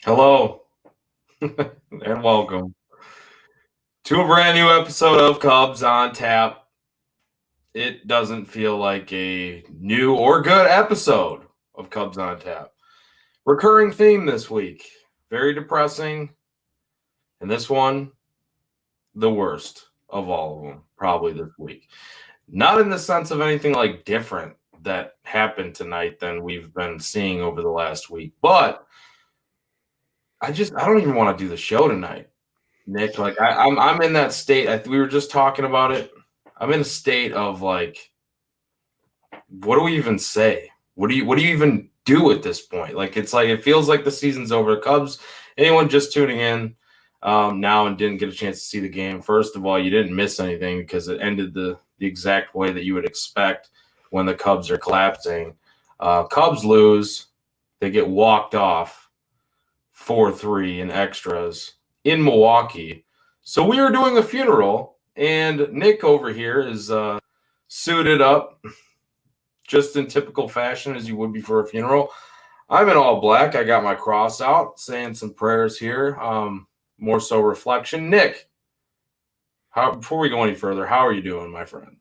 Hello and welcome to a brand new episode of Cubs on Tap. It doesn't feel like a new or good episode of Cubs on Tap. Recurring theme this week, very depressing. And this one, the worst of all of them, probably this week. Not in the sense of anything like different that happened tonight than we've been seeing over the last week, but I don't even want to do the show tonight. Nick, like I'm in that state. We were just talking about it. I'm in a state of like, what do we even say? What do you even do at this point? Like it's like it feels like the season's over. Cubs, anyone just tuning in now and didn't get a chance to see the game. First of all, you didn't miss anything because it ended the exact way that you would expect when the Cubs are collapsing. Cubs lose, they get walked off 4-3 in extras in Milwaukee. So we are doing a funeral, and Nick over here is suited up just in typical fashion as you would be for a funeral. I'm in all black. I got my cross out, saying some prayers here, more so reflection. Nick, before we go any further, how are you doing, my friend?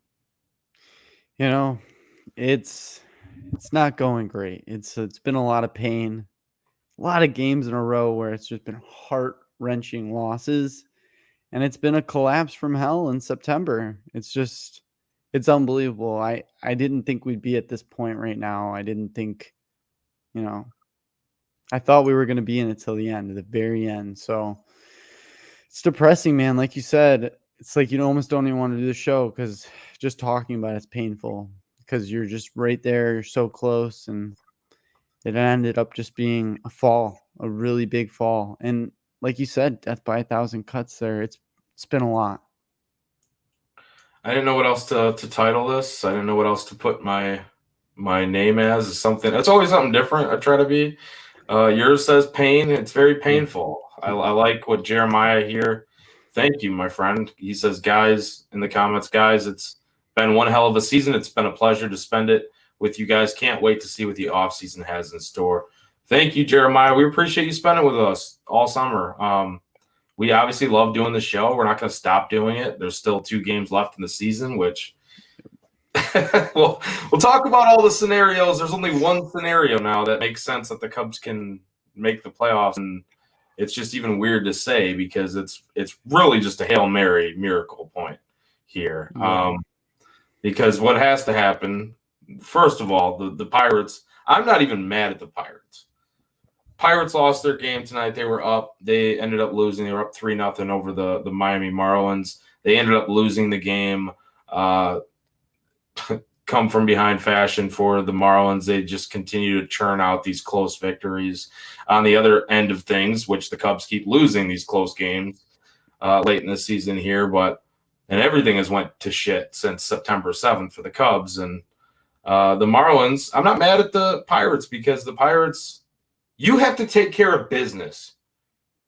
You know, it's not going great. It's been a lot of pain, a lot of games in a row where it's just been heart-wrenching losses, and it's been a collapse from hell in September. It's unbelievable. I didn't think we'd be at this point right now. I didn't think, you know, I thought we were going to be in it till the end, the very end. So it's depressing, man. Like you said, it's like you almost don't even want to do the show because just talking about it's painful because you're just right there, you're so close, and it ended up just being a fall, a really big fall. And like you said, death by 1,000 cuts there. It's been a lot. I didn't know what else to title this. I didn't know what else to put my name as. Something. It's always something different. I try to be. Yours says pain. It's very Yeah. painful. I like what Jeremiah here. Thank you, my friend. He says, guys, in the comments, guys, it's been one hell of a season. It's been a pleasure to spend it with you guys. Can't wait to see what the offseason has in store. Thank you, Jeremiah. We appreciate you spending with us all summer. We obviously love doing the show. We're not going to stop doing it. There's still 2 games left in the season, which we'll talk about all the scenarios. There's only one scenario now that makes sense that the Cubs can make the playoffs, and it's just even weird to say because it's really just a Hail Mary miracle point here. Yeah. Because what has to happen, first of all, the Pirates. I'm not even mad at the Pirates. Pirates lost their game tonight. They were up. They ended up losing. They were up 3-0 over the Miami Marlins. They ended up losing the game. Come from behind fashion for the Marlins. They just continue to churn out these close victories. On the other end of things, which the Cubs keep losing these close games late in the season here, and everything has went to shit since September 7th for the Cubs. And the Marlins, I'm not mad at the Pirates because the Pirates, you have to take care of business.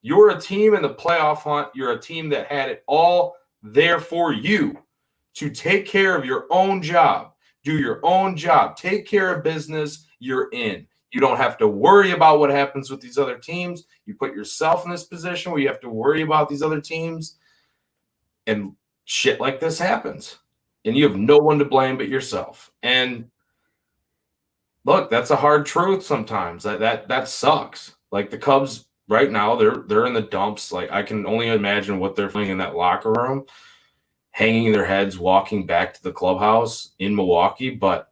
You're a team in the playoff hunt. You're a team that had it all there for you to take care of your own job. Do your own job. Take care of business. You're in. You don't have to worry about what happens with these other teams. You put yourself in this position where you have to worry about these other teams, and shit like this happens. And you have no one to blame but yourself. And look, that's a hard truth sometimes. That sucks. Like the Cubs right now, they're in the dumps. Like I can only imagine what they're feeling in that locker room, hanging their heads, walking back to the clubhouse in Milwaukee. But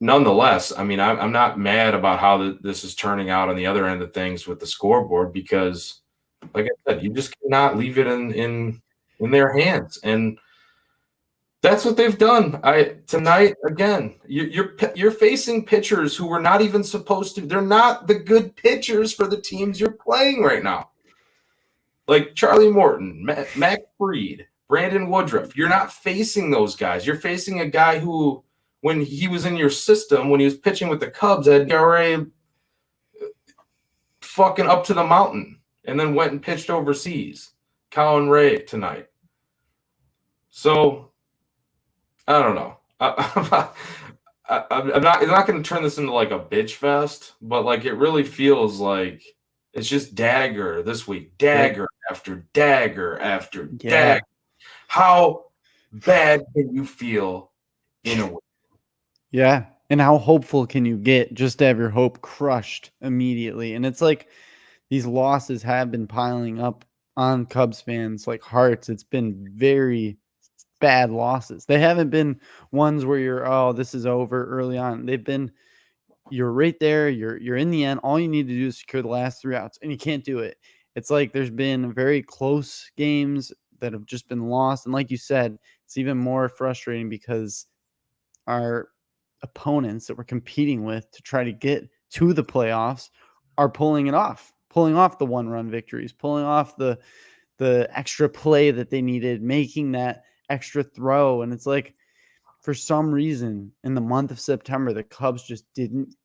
nonetheless, I mean, I'm not mad about how this is turning out on the other end of things with the scoreboard because, like I said, you just cannot leave it in their hands. And that's what they've done. Tonight again. You're facing pitchers who were not even supposed to. They're not the good pitchers for the teams you're playing right now. Like Charlie Morton, Mac Fried, Brandon Woodruff. You're not facing those guys. You're facing a guy who, when he was in your system, when he was pitching with the Cubs, had ERA fucking up to the mountain, and then went and pitched overseas. Colin Ray tonight. So I don't know. I'm not going to turn this into like a bitch fest, but like it really feels like it's just dagger this week, dagger after dagger after dagger. How bad can you feel in a week? Yeah. And how hopeful can you get just to have your hope crushed immediately? And it's like these losses have been piling up on Cubs fans like hearts. It's been very bad losses. They haven't been ones where you're, oh, this is over early on. They've been, you're right there, you're in the end. All you need to do is secure the last 3 outs, and you can't do it. It's like there's been very close games that have just been lost. And like you said, it's even more frustrating because our opponents that we're competing with to try to get to the playoffs are pulling off the 1-run victories, pulling off the extra play that they needed, making that extra throw. And it's like, for some reason in the month of September, the Cubs just didn't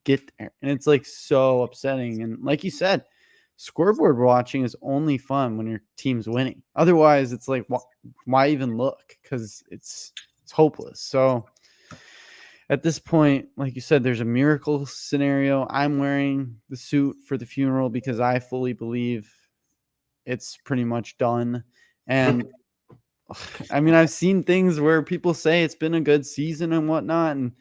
get there. And it's like so upsetting. And like you said, scoreboard watching is only fun when your team's winning. Otherwise, it's like, why even look? Because it's hopeless. So at this point, like you said, there's a miracle scenario. I'm wearing the suit for the funeral because I fully believe it's pretty much done. And I mean, I've seen things where people say it's been a good season and whatnot. And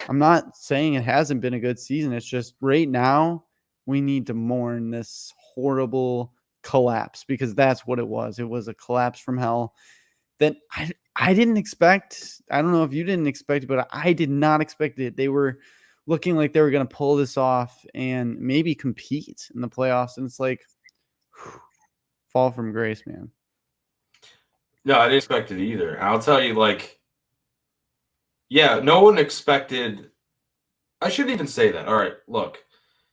I'm not saying it hasn't been a good season. It's just right now we need to mourn this horrible collapse because that's what it was. It was a collapse from hell that I didn't expect. I don't know if you didn't expect it, but I did not expect it. They were looking like they were going to pull this off and maybe compete in the playoffs. And it's like, fall from grace, man. No, I didn't expect it either. And I'll tell you, like, yeah, no one expected. I shouldn't even say that. All right, look,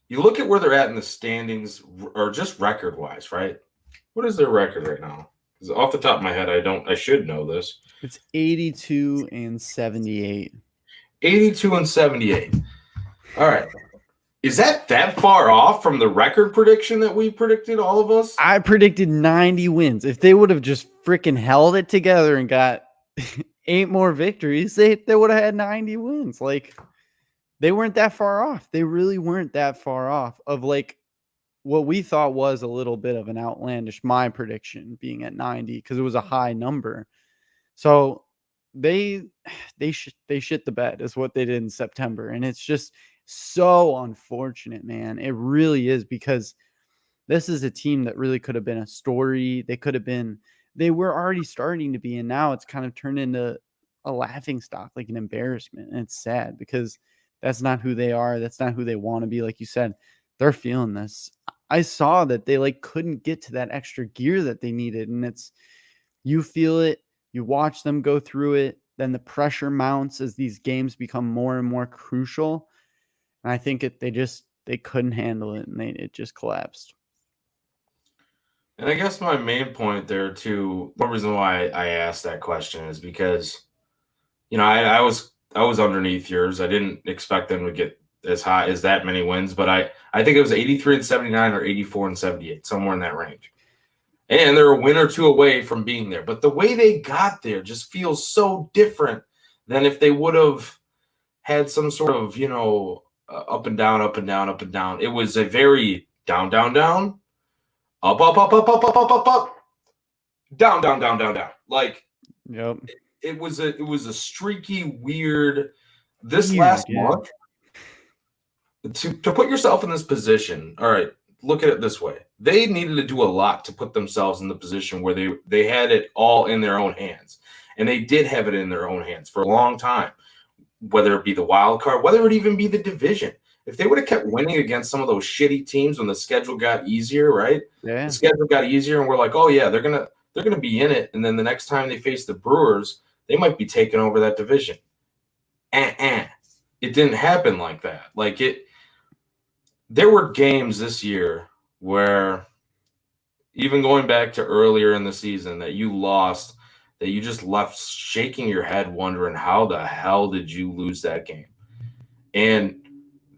you look at where they're at in the standings, or just record wise, right? What is their record right now? Because off the top of my head, I should know this. It's 82-78. 82-78. All right. Is that far off from the record prediction that we predicted, all of us? I predicted 90 wins. If they would have just freaking held it together and got 8 more victories, they would have had 90 wins. Like, they weren't that far off. They really weren't that far off of like what we thought was a little bit of an outlandish, my prediction being at 90 because it was a high number. So they shit the bed is what they did in September. And it's just so unfortunate, man. It really is, because this is a team that really could have been a story. They were already starting to be, and now it's kind of turned into a laughing stock, like an embarrassment. And it's sad because that's not who they are. That's not who they want to be. Like you said, they're feeling this. I saw that they like couldn't get to that extra gear that they needed. And you feel it, you watch them go through it. Then the pressure mounts as these games become more and more crucial. And I think they couldn't handle it, and it just collapsed. And I guess my main point there too, one reason why I asked that question is because, I was underneath yours. I didn't expect them to get as high as that many wins, but I think it was 83-79 or 84-78, somewhere in that range. And they're a win or two away from being there. But the way they got there just feels so different than if they would have had some sort of, up and down, up and down, up and down. It was a very down, down, down, up, up, up, up, up, up, up, up, up, down, down, down, down, down. Like, yep. It was a streaky, weird. This last month, to put yourself in this position. All right, look at it this way: they needed to do a lot to put themselves in the position where they had it all in their own hands, and they did have it in their own hands for a long time. Whether it be the wild card, whether it even be the division. If they would have kept winning against some of those shitty teams when the schedule got easier, right? Yeah. The schedule got easier, and we're like, oh yeah, they're gonna be in it. And then the next time they face the Brewers, they might be taking over that division. It didn't happen like that. There were games this year where, even going back to earlier in the season, that you lost, that you just left shaking your head wondering how the hell did you lose that game? And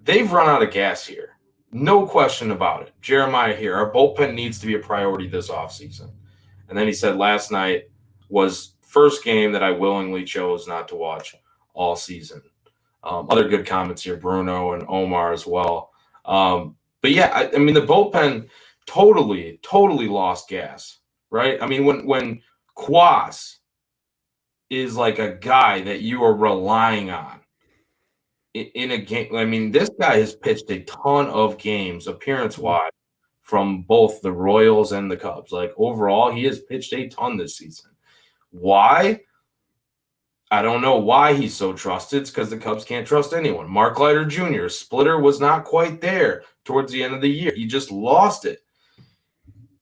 they've run out of gas here. No question about it. Jeremiah here, our bullpen needs to be a priority this offseason. And then he said last night was first game that I willingly chose not to watch all season. Other good comments here, Bruno and Omar as well. But yeah, I mean, the bullpen totally lost gas, right? I mean, when Quas is like a guy that you are relying on in a game. I mean, this guy has pitched a ton of games appearance-wise from both the Royals and the Cubs. Like, overall, he has pitched a ton this season. Why? I don't know why he's so trusted. It's because the Cubs can't trust anyone. Mark Leiter Jr., splitter was not quite there towards the end of the year. He just lost it.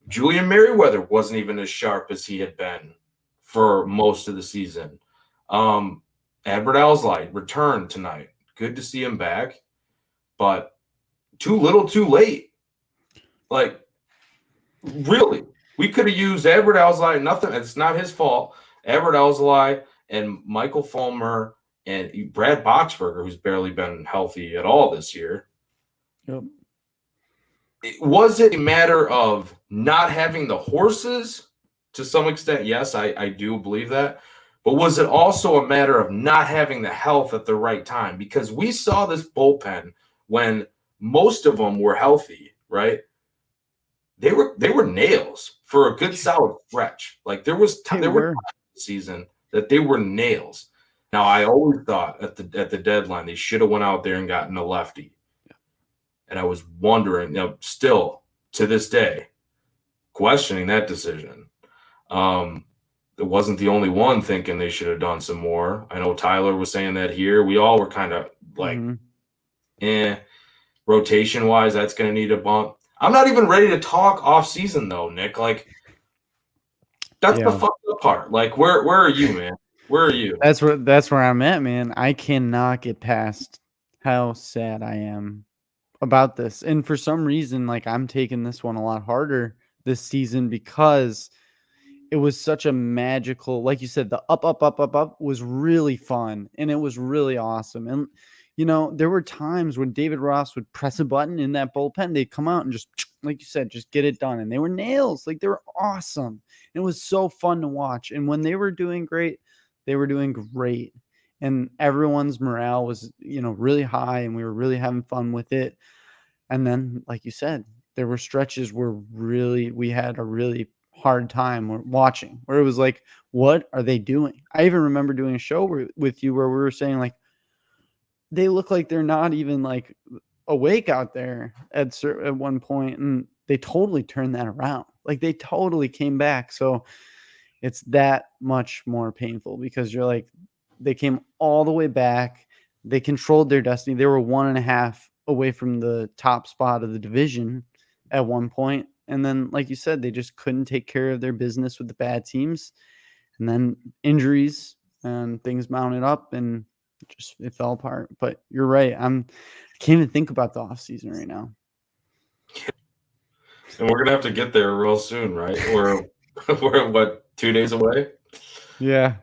Julian Merriweather wasn't even as sharp as he had been for most of the season. Adbert Alzolay returned tonight. Good to see him back, but too little too late. Like, really, we could have used Adbert Alzolay. Nothing. It's not his fault. Adbert Alzolay and Michael Fulmer and Brad Boxberger, who's barely been healthy at all this year. Yep. Was it a matter of not having the horses to some extent? Yes, I do believe that. But was it also a matter of not having the health at the right time? Because we saw this bullpen when most of them were healthy, right? They were nails for a good solid stretch. Like, there were times this season that they were nails. Now, I always thought at the deadline they should have went out there and gotten a lefty. And I was wondering, still to this day, questioning that decision. It wasn't the only one thinking they should have done some more. I know Tyler was saying that here. We all were kind of like, rotation-wise, that's going to need a bump. I'm not even ready to talk off-season, though, Nick. Like, that's the fucked up part. Like, where are you, man? Where are you? That's where I'm at, man. I cannot get past how sad I am about this. And for some reason, like, I'm taking this one a lot harder this season because it was such a magical, like you said, the up was really fun and it was really awesome. And, there were times when David Ross would press a button in that bullpen, they'd come out and just, like you said, just get it done. And they were nails. Like, they were awesome. It was so fun to watch. And when they were doing great, they were doing great. And everyone's morale was, really high and we were really having fun with it. And then, like you said, there were stretches where we had a really hard time watching, where it was like, what are they doing? I even remember doing a show with you where we were saying, like, they look like they're not even like awake out there at one point, and they totally turned that around. Like, they totally came back. So it's that much more painful because you're like, they came all the way back. They controlled their destiny. They were 1.5 away from the top spot of the division at one point. And then, like you said, they just couldn't take care of their business with the bad teams. And then injuries and things mounted up and it fell apart. But you're right. I can't even think about the offseason right now. And we're going to have to get there real soon, right? We're what, 2 days away? Yeah.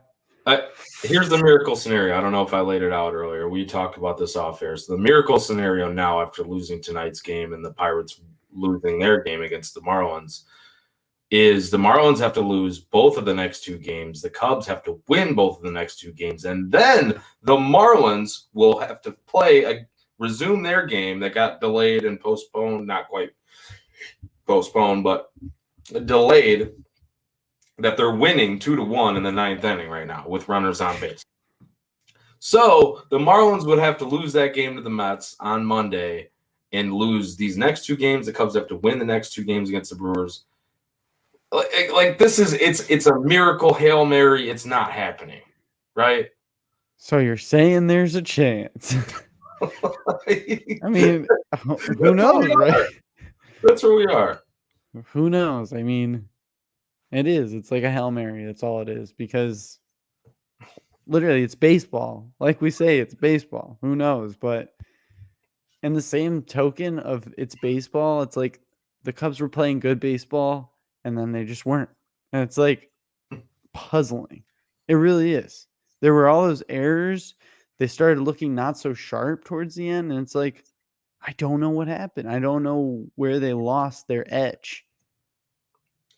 Here's the miracle scenario. I don't know if I laid it out earlier. We talked about this off air. So the miracle scenario now, after losing tonight's game and the Pirates losing their game against the Marlins, is the Marlins have to lose both of the next 2 games. The Cubs have to win both of the next 2 games. And then the Marlins will have to resume their game that got delayed and postponed, not quite postponed, but delayed, that they're winning 2-1 in the 9th inning right now with runners on base. So the Marlins would have to lose that game to the Mets on Monday and lose these next 2 games. The Cubs have to win the next 2 games against the Brewers. Like, this is it's a miracle, Hail Mary. It's not happening, right? So you're saying there's a chance? I mean, who knows, right? That's where we are. Who knows? I mean, it is. It's like a Hail Mary. That's all it is, because literally it's baseball. Like we say, it's baseball. Who knows? But in the same token of it's baseball, it's like the Cubs were playing good baseball and then they just weren't. And it's like puzzling. It really is. There were all those errors. They started looking not so sharp towards the end. And it's like, I don't know what happened. I don't know where they lost their edge.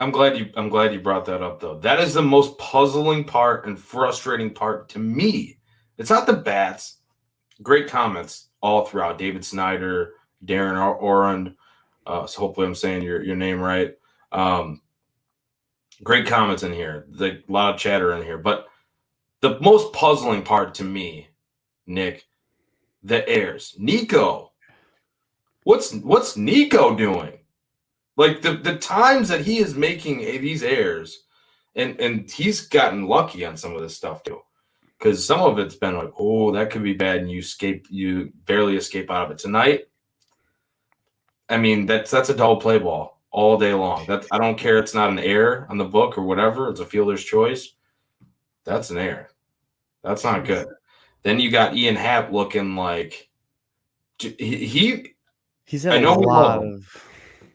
I'm glad you brought that up, though. That is the most puzzling part and frustrating part to me. It's not the bats. Great comments all throughout. David Snyder, Darren Orand. So hopefully I'm saying your name right. Great comments in here. A lot of chatter in here. But the most puzzling part to me, Nick, the heirs. Nico. What's Nico doing? Like the times that he is making these errors, and he's gotten lucky on some of this stuff too, because some of it's been like, oh, that could be bad, and you barely escape out of it. Tonight, I mean, that's a double play ball all day long. I don't care. It's not an error on the book or whatever. It's a fielder's choice. That's an error. That's not good. Then you got Ian Happ looking like he's had I a know lot of.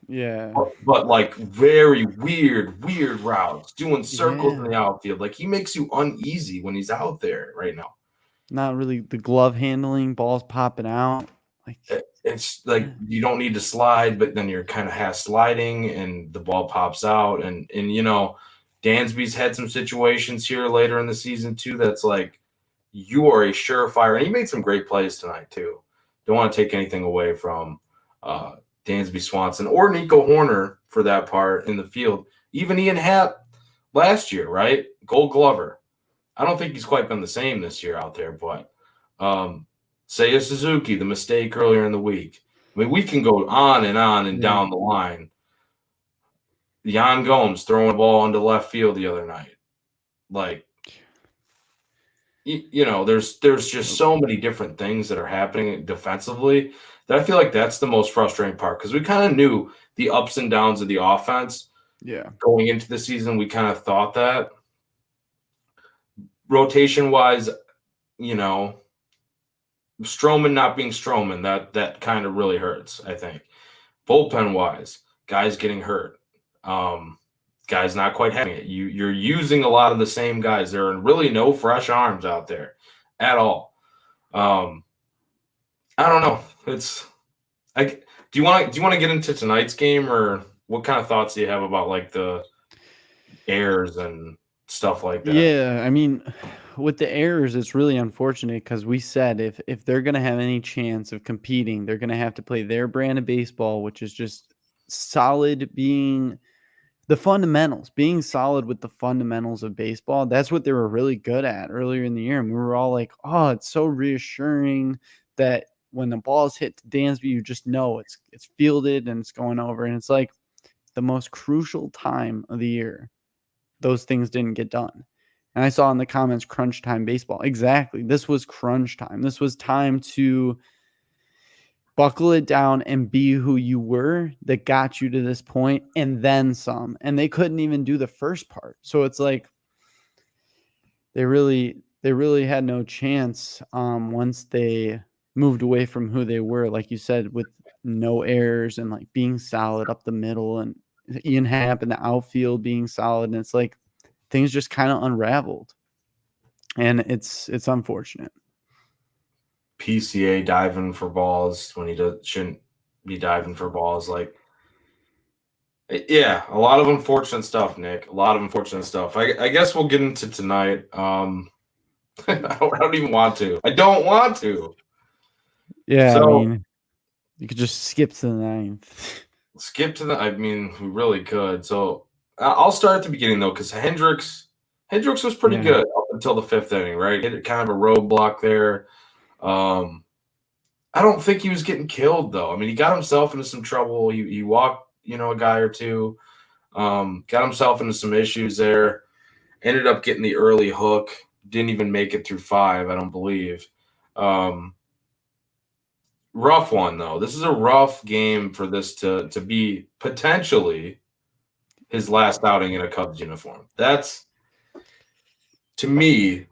Yeah. But like very weird routes, doing circles in Yeah. the outfield. Like he makes you uneasy when he's out there right now. Not really the glove handling, balls popping out. Like It's like you don't need to slide, but then you're kind of half sliding and the ball pops out. And Dansby's had some situations here later in the season too that's like you are a surefire. And he made some great plays tonight too. Don't want to take anything away from Dansby Swanson or Nico Horner for that part in the field. Even Ian Happ last year, right? Gold Glover. I don't think he's quite been the same this year out there, but Seiya Suzuki, the mistake earlier in the week. I mean, we can go on and down the line. Yan Gomes throwing a ball into left field the other night. Like, there's just so many different things that are happening defensively that I feel like that's the most frustrating part because we kind of knew the ups and downs of the offense. Yeah. Going into the season, we kind of thought that. Rotation-wise, Stroman not being Stroman, that kind of really hurts, I think. Bullpen-wise, guys getting hurt. Guys not quite having it. You're using a lot of the same guys. There are really no fresh arms out there at all. I don't know. Do you want to get into tonight's game, or what kind of thoughts do you have about like the errors and stuff like that? Yeah, I mean, with the errors, it's really unfortunate because we said if they're gonna have any chance of competing, they're gonna have to play their brand of baseball, which is just solid, being the fundamentals, being solid with the fundamentals of baseball. That's what they were really good at earlier in the year, and we were all like, "Oh, it's so reassuring that when the ball's hit to Dansby, you just know it's fielded and it's going over." And it's like the most crucial time of the year, those things didn't get done. And I saw in the comments, crunch time baseball. Exactly. This was crunch time. This was time to buckle it down and be who you were that got you to this point and then some. And they couldn't even do the first part. So it's like they really had no chance once they moved away from who they were, like you said, with no errors and like being solid up the middle, and Ian Happ in the outfield being solid. And it's like things just kind of unraveled. And it's unfortunate. PCA diving for balls when he shouldn't be diving for balls. Like, yeah, a lot of unfortunate stuff, Nick. A lot of unfortunate stuff. I guess we'll get into tonight. I don't even want to. I don't want to. Yeah, So, I mean, you could just skip to the ninth. I mean, we really could. So I'll start at the beginning though, because Hendricks was pretty good up until the fifth inning, right? Hit kind of a roadblock there. I don't think he was getting killed though. I mean, he got himself into some trouble. He walked, a guy or two. Got himself into some issues there. Ended up getting the early hook. Didn't even make it through 5, I don't believe. Rough one though. This is a rough game for this to be potentially his last outing in a Cubs uniform. That's, to me,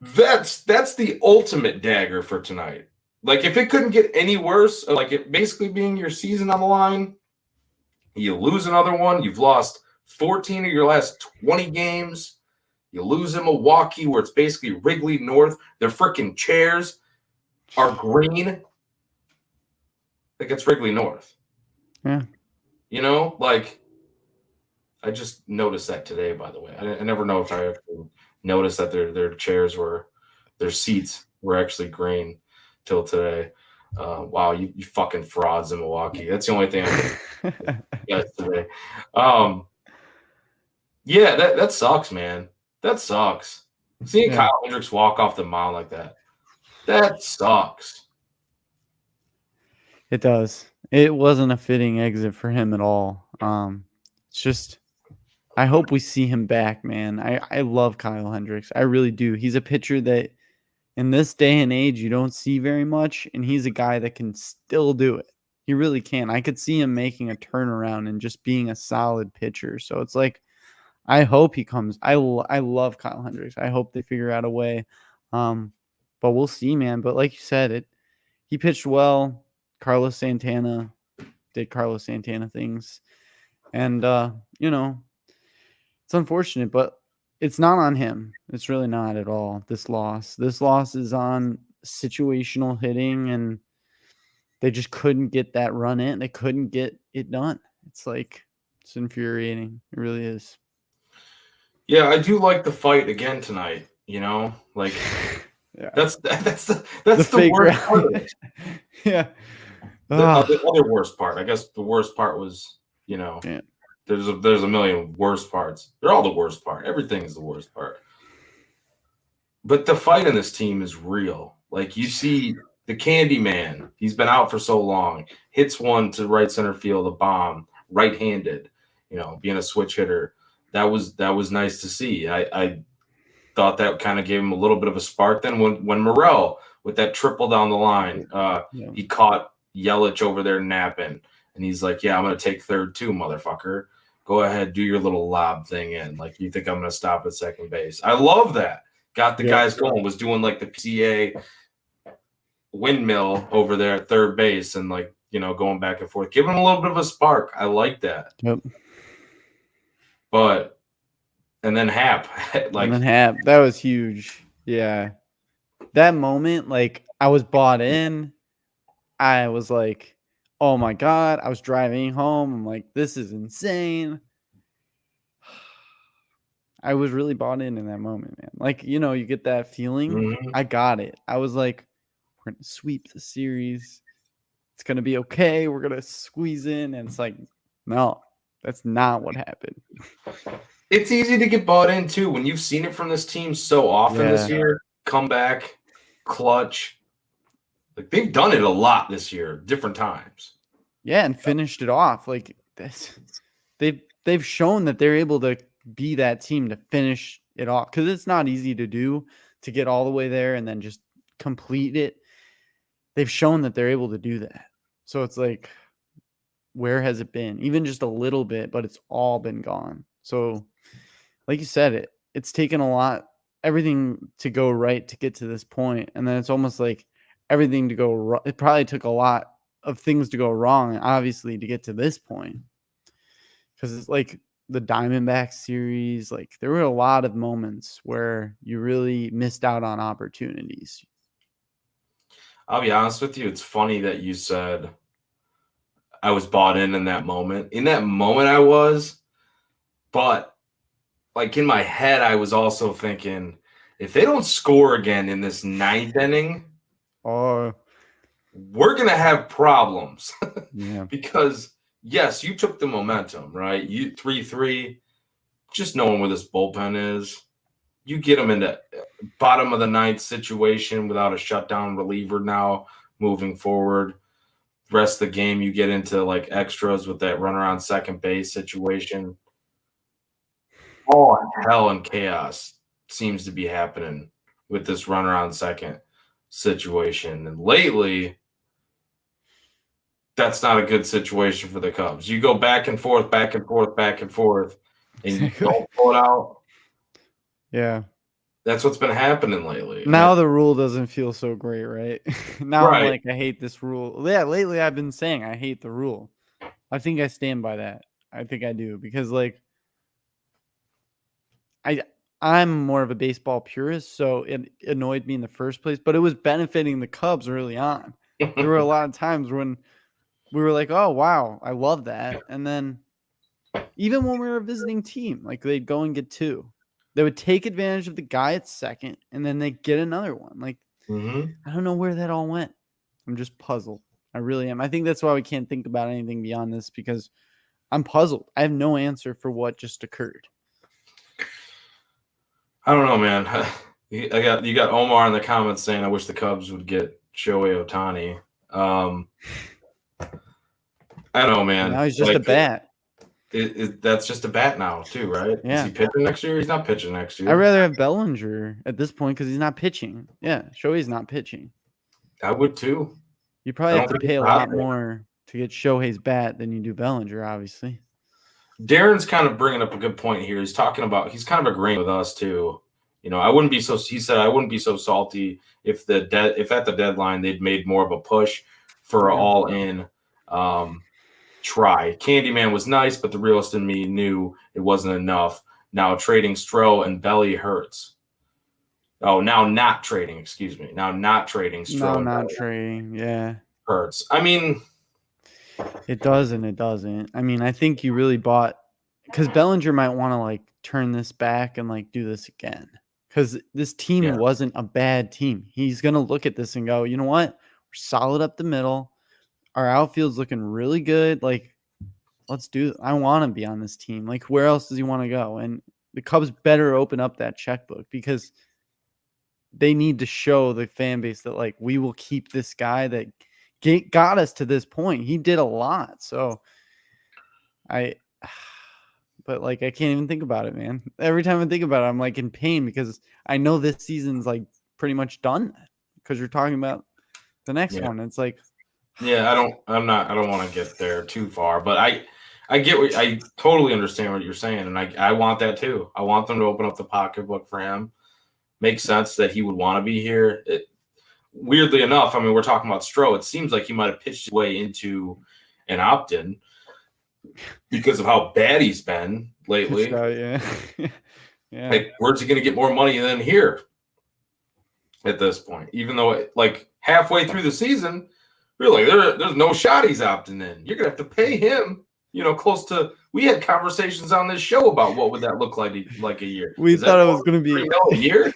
that's the ultimate dagger for tonight. Like, if it couldn't get any worse, like it basically being your season on the line, you lose another one. You've lost 14 of your last 20 games. You lose in Milwaukee, where it's basically Wrigley North. Their freaking chairs are green. Like, it's Wrigley North. Yeah. Like, I just noticed that today, by the way. I never know if I actually noticed that their chairs were, their seats were actually green till today. Wow, you fucking frauds in Milwaukee. That's the only thing I can guys today. Um, yeah, that sucks, man. That sucks. Seeing Yeah, Kyle Hendricks walk off the mound like that sucks. it does. It wasn't a fitting exit for him at all. It's just I hope we see him back, man. I love Kyle Hendricks. I really do. He's a pitcher that in this day and age you don't see very much, and he's a guy that can still do it. He really can. I could see him making a turnaround and just being a solid pitcher. So it's like I hope he comes. I love Kyle Hendricks. I hope they figure out a way. But we'll see, man. But like you said, he pitched well. Carlos Santana did Carlos Santana things. And it's unfortunate, but it's not on him. It's really not at all. This loss. This loss is on situational hitting, and they just couldn't get that run in. They couldn't get it done. It's infuriating. It really is. Yeah, I do like the fight again tonight. Like Yeah. that's The the fake worst part of rally. it. Yeah. The Ugh. other worst part, I guess, the worst part was, Yeah. there's a million worst parts. They're all the worst part. Everything is the worst part. But the fight in this team is real. Like you see the Candy Man, he's been out for so long, hits one to right center field, a bomb, right-handed, being a switch hitter. That was nice to see. I thought that kind of gave him a little bit of a spark. Then when Morel with that triple down the line, Yeah. he caught Yelich over there napping, and he's like, "Yeah, I'm gonna take third too, motherfucker. Go ahead, do your little lob thing in. Like, you think I'm gonna stop at second base?" I love that. Got the Yeah. guys going. Was doing like the PCA windmill over there at third base, and going back and forth, giving him a little bit of a spark. I like that. Yep. But and then Hap, like, And then that was huge. Yeah. That moment, like I was bought in. I was like, oh my God. I was driving home. I'm like, this is insane. I was really bought in that moment, man. Like, you get that feeling. mhm. I got it. I was like, we're going to sweep the series. It's going to be okay. We're going to squeeze in. And it's like, no, that's not what happened. It's easy to get bought in too when you've seen it from this team so often this Yeah. year. Come back, clutch. Like they've done it a lot this year, different times. Yeah, and finished it off. Like this, they've shown that they're able to be that team to finish it off, because it's not easy to do, to get all the way there and then just complete it. They've shown that they're able to do that. So it's like, where has it been? Even just a little bit, but it's all been gone. So, like you said, it's taken a lot, everything to go right to get to this point, and then it's almost like everything to go wrong. It probably took a lot of things to go wrong, obviously, to get to this point, because it's like the Diamondback series. Like there were a lot of moments where you really missed out on opportunities. I'll be honest with you. It's funny that you said I was bought in that moment. In that moment, I was, but like in my head, I was also thinking, if they don't score again in this ninth inning, Oh, we're gonna have problems. yeah. Because yes, you took the momentum, right? You 3-3, just knowing where this bullpen is. You get them into bottom of the ninth situation without a shutdown reliever now moving forward. Rest of the game, you get into like extras with that runner on second base situation. All hell and chaos seems to be happening with this runner on second situation. And lately, that's not a good situation for the Cubs. You go back and forth, back and forth, back and forth, and you don't pull it out. Yeah. That's what's been happening lately. Now the rule doesn't feel so great, right? Now I'm Right. like, I hate this rule. Yeah, lately I've been saying I hate the rule. I think I stand by that. I think I do, because like I'm more of a baseball purist, so it annoyed me in the first place, but it was benefiting the Cubs early on. There were a lot of times when we were like, "Oh, wow, I love that." And then even when we were a visiting team, like they'd go and get two. They would take advantage of the guy at second, and then they get another one. Like I don't know where that all went. I'm just puzzled. I really am. I think that's why we can't think about anything beyond this, because I'm puzzled. I have no answer for what just occurred. I don't know, man. You got Omar in the comments saying, "I wish the Cubs would get Shohei Ohtani." I don't know, man. Now he's just a bat. That's just a bat now, too, right? Yeah. Is he pitching next year? He's not pitching next year. I'd rather have Bellinger at this point because he's not pitching. Yeah, Shohei's not pitching. I would too. You probably have to pay a lot more to get Shohei's bat than you do Bellinger, obviously. Darren's kind of bringing up a good point here. He's kind of agreeing with us too. He said I wouldn't be so salty if at the deadline they'd made more of a push for an all-in try. Candyman was nice, but the realist in me knew it wasn't enough. Now trading Stroh and Belly hurts. Oh, now not trading, excuse me. Now not trading Stroh. No, not trading, yeah. Hurts. I mean, it does and it doesn't. I mean, I think you really bought, because Bellinger might want to like turn this back and like do this again. Because this team wasn't a bad team. He's going to look at this and go, you know what? We're solid up the middle. Our outfield's looking really good. Like, let's do it. I want to be on this team. Like, where else does he want to go? And the Cubs better open up that checkbook, because they need to show the fan base that, like, we will keep this guy that got us to this point. He did a lot. So but like, I can't even think about it, man. Every time I think about it, I'm like in pain, because I know this season's like pretty much done, because you're talking about the next one. It's like, yeah, I don't want to get there too far, but I totally understand what you're saying. And I want that too. I want them to open up the pocketbook for him. Makes sense that he would want to be here. Weirdly enough, I mean, we're talking about Stroh. It seems like he might have pitched his way into an opt-in because of how bad he's been lately. Yeah. Like, where's he going to get more money than here at this point? Even though, like, halfway through the season, we're like, there's no shot he's opting in. You're going to have to pay him, close to – we had conversations on this show about what would that look like a year. We thought it was going to be – a year?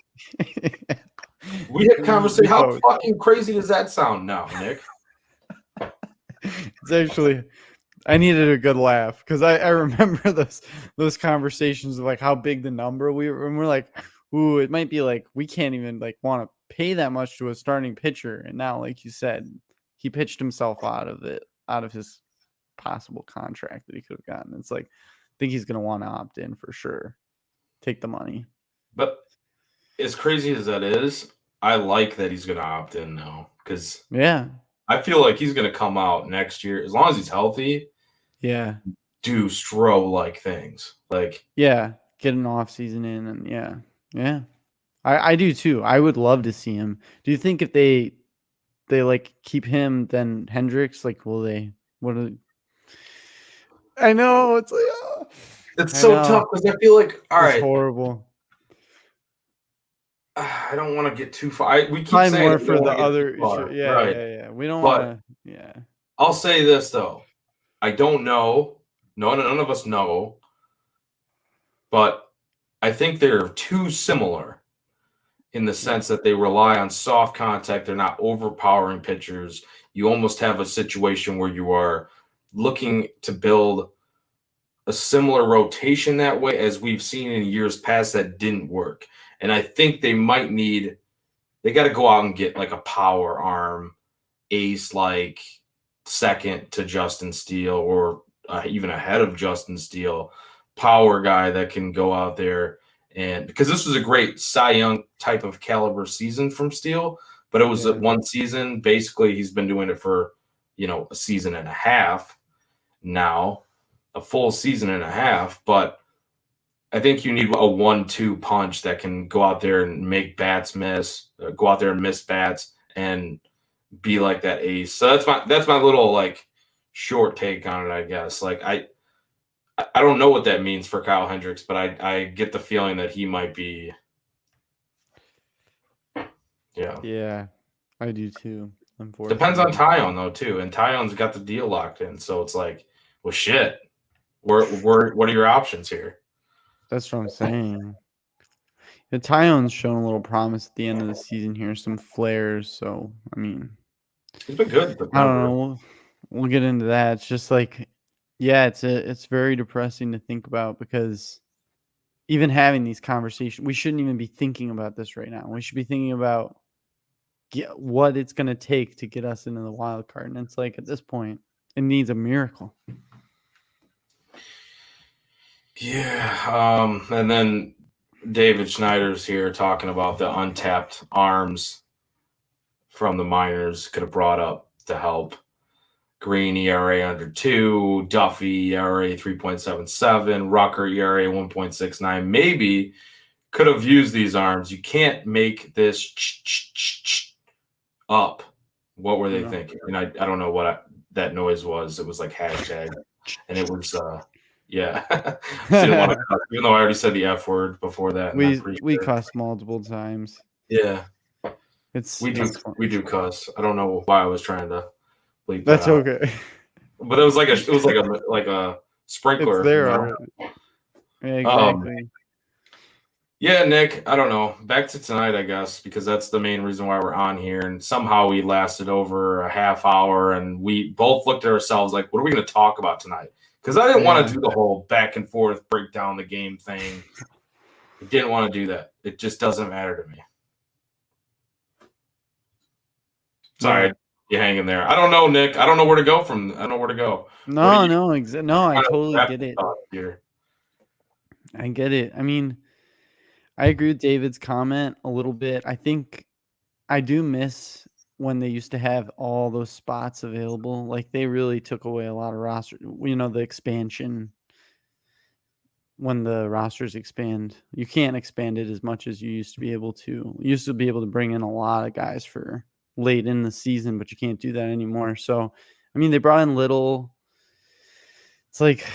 We had conversations. How fucking crazy does that sound now, Nick? It's actually – I needed a good laugh, because I remember those conversations of like how big the number we were, and we're like, ooh, it might be like we can't even like want to pay that much to a starting pitcher. And now, like you said, he pitched himself out of his possible contract that he could have gotten. It's like, I think he's gonna want to opt in for sure. Take the money. But as crazy as that is, I like that he's gonna opt in now, because I feel like he's gonna come out next year as long as he's healthy. Yeah. Do Stroh-like things. Like, get an off season in, and yeah. I do too. I would love to see him. Do you think if they like keep him, then Hendricks, like, will they? I know it's like it's so tough, because I feel like it's horrible. I don't want to get too far. We keep saying more for the other. Yeah. We don't want to. Yeah. I'll say this though. I don't know. None of us know. But I think they're too similar in the sense that they rely on soft contact. They're not overpowering pitchers. You almost have a situation where you are looking to build a similar rotation that way, as we've seen in years past that didn't work. And I think they got to go out and get like a power arm ace, like second to Justin Steele, or even ahead of Justin Steele, power guy that can go out there. And because this was a great Cy Young type of caliber season from Steele, but it was one season. Basically, he's been doing it for, a season and a half now, a full season and a half. But I think you need a 1-2 punch that can go out there and make bats miss, go out there and miss bats, and be like that ace. So that's my little like short take on it, I guess. Like, I don't know what that means for Kyle Hendricks, but I get the feeling that he might be. Yeah, I do too. Unfortunately, depends on Tyon though too, and Tyon's got the deal locked in, so it's like, well, shit. What are your options here? That's what I'm saying. The Tyone's shown a little promise at the end of the season here, some flares. So, I mean, He's been good in I don't September. know. We'll get into that. It's just like, yeah, it's very depressing to think about because even having these conversations, we shouldn't even be thinking about this right now. We should be thinking about what it's going to take to get us into the wild card. And it's like at this point, it needs a miracle. Yeah. And then David Schneider's here talking about the untapped arms from the minors could have brought up to help. Green ERA under 2, Duffy ERA 3.77, Rucker ERA 1.69. Maybe could have used these arms. You can't make this up. What were they thinking? And I don't know what that noise was. It was like hashtag. And it was, yeah. Didn't want to cuss, even though I already said the F word before that. We cuss multiple times. Yeah. We do cuss. I don't know why I was trying to bleep that That's out. okay. But it was like a sprinkler. It's there already. Yeah, exactly. Yeah, Nick, I don't know. Back to tonight, I guess, because that's the main reason why we're on here. And somehow we lasted over a half hour, and we both looked at ourselves like, what are we going to talk about tonight? Because I didn't want to do the whole back and forth, break down the game thing. I didn't want to do that. It just doesn't matter to me. Sorry, you hang in there. I don't know, Nick. I don't know where to go from. I don't know where to go. No, I totally get it. Here. I get it. I mean, I agree with David's comment a little bit. I think I do miss when they used to have all those spots available. Like they really took away a lot of roster. You know, the expansion. When the rosters expand, you can't expand it as much as you used to be able to. You used to be able to bring in a lot of guys for late in the season, but you can't do that anymore. So, I mean, they brought in Little. It's like,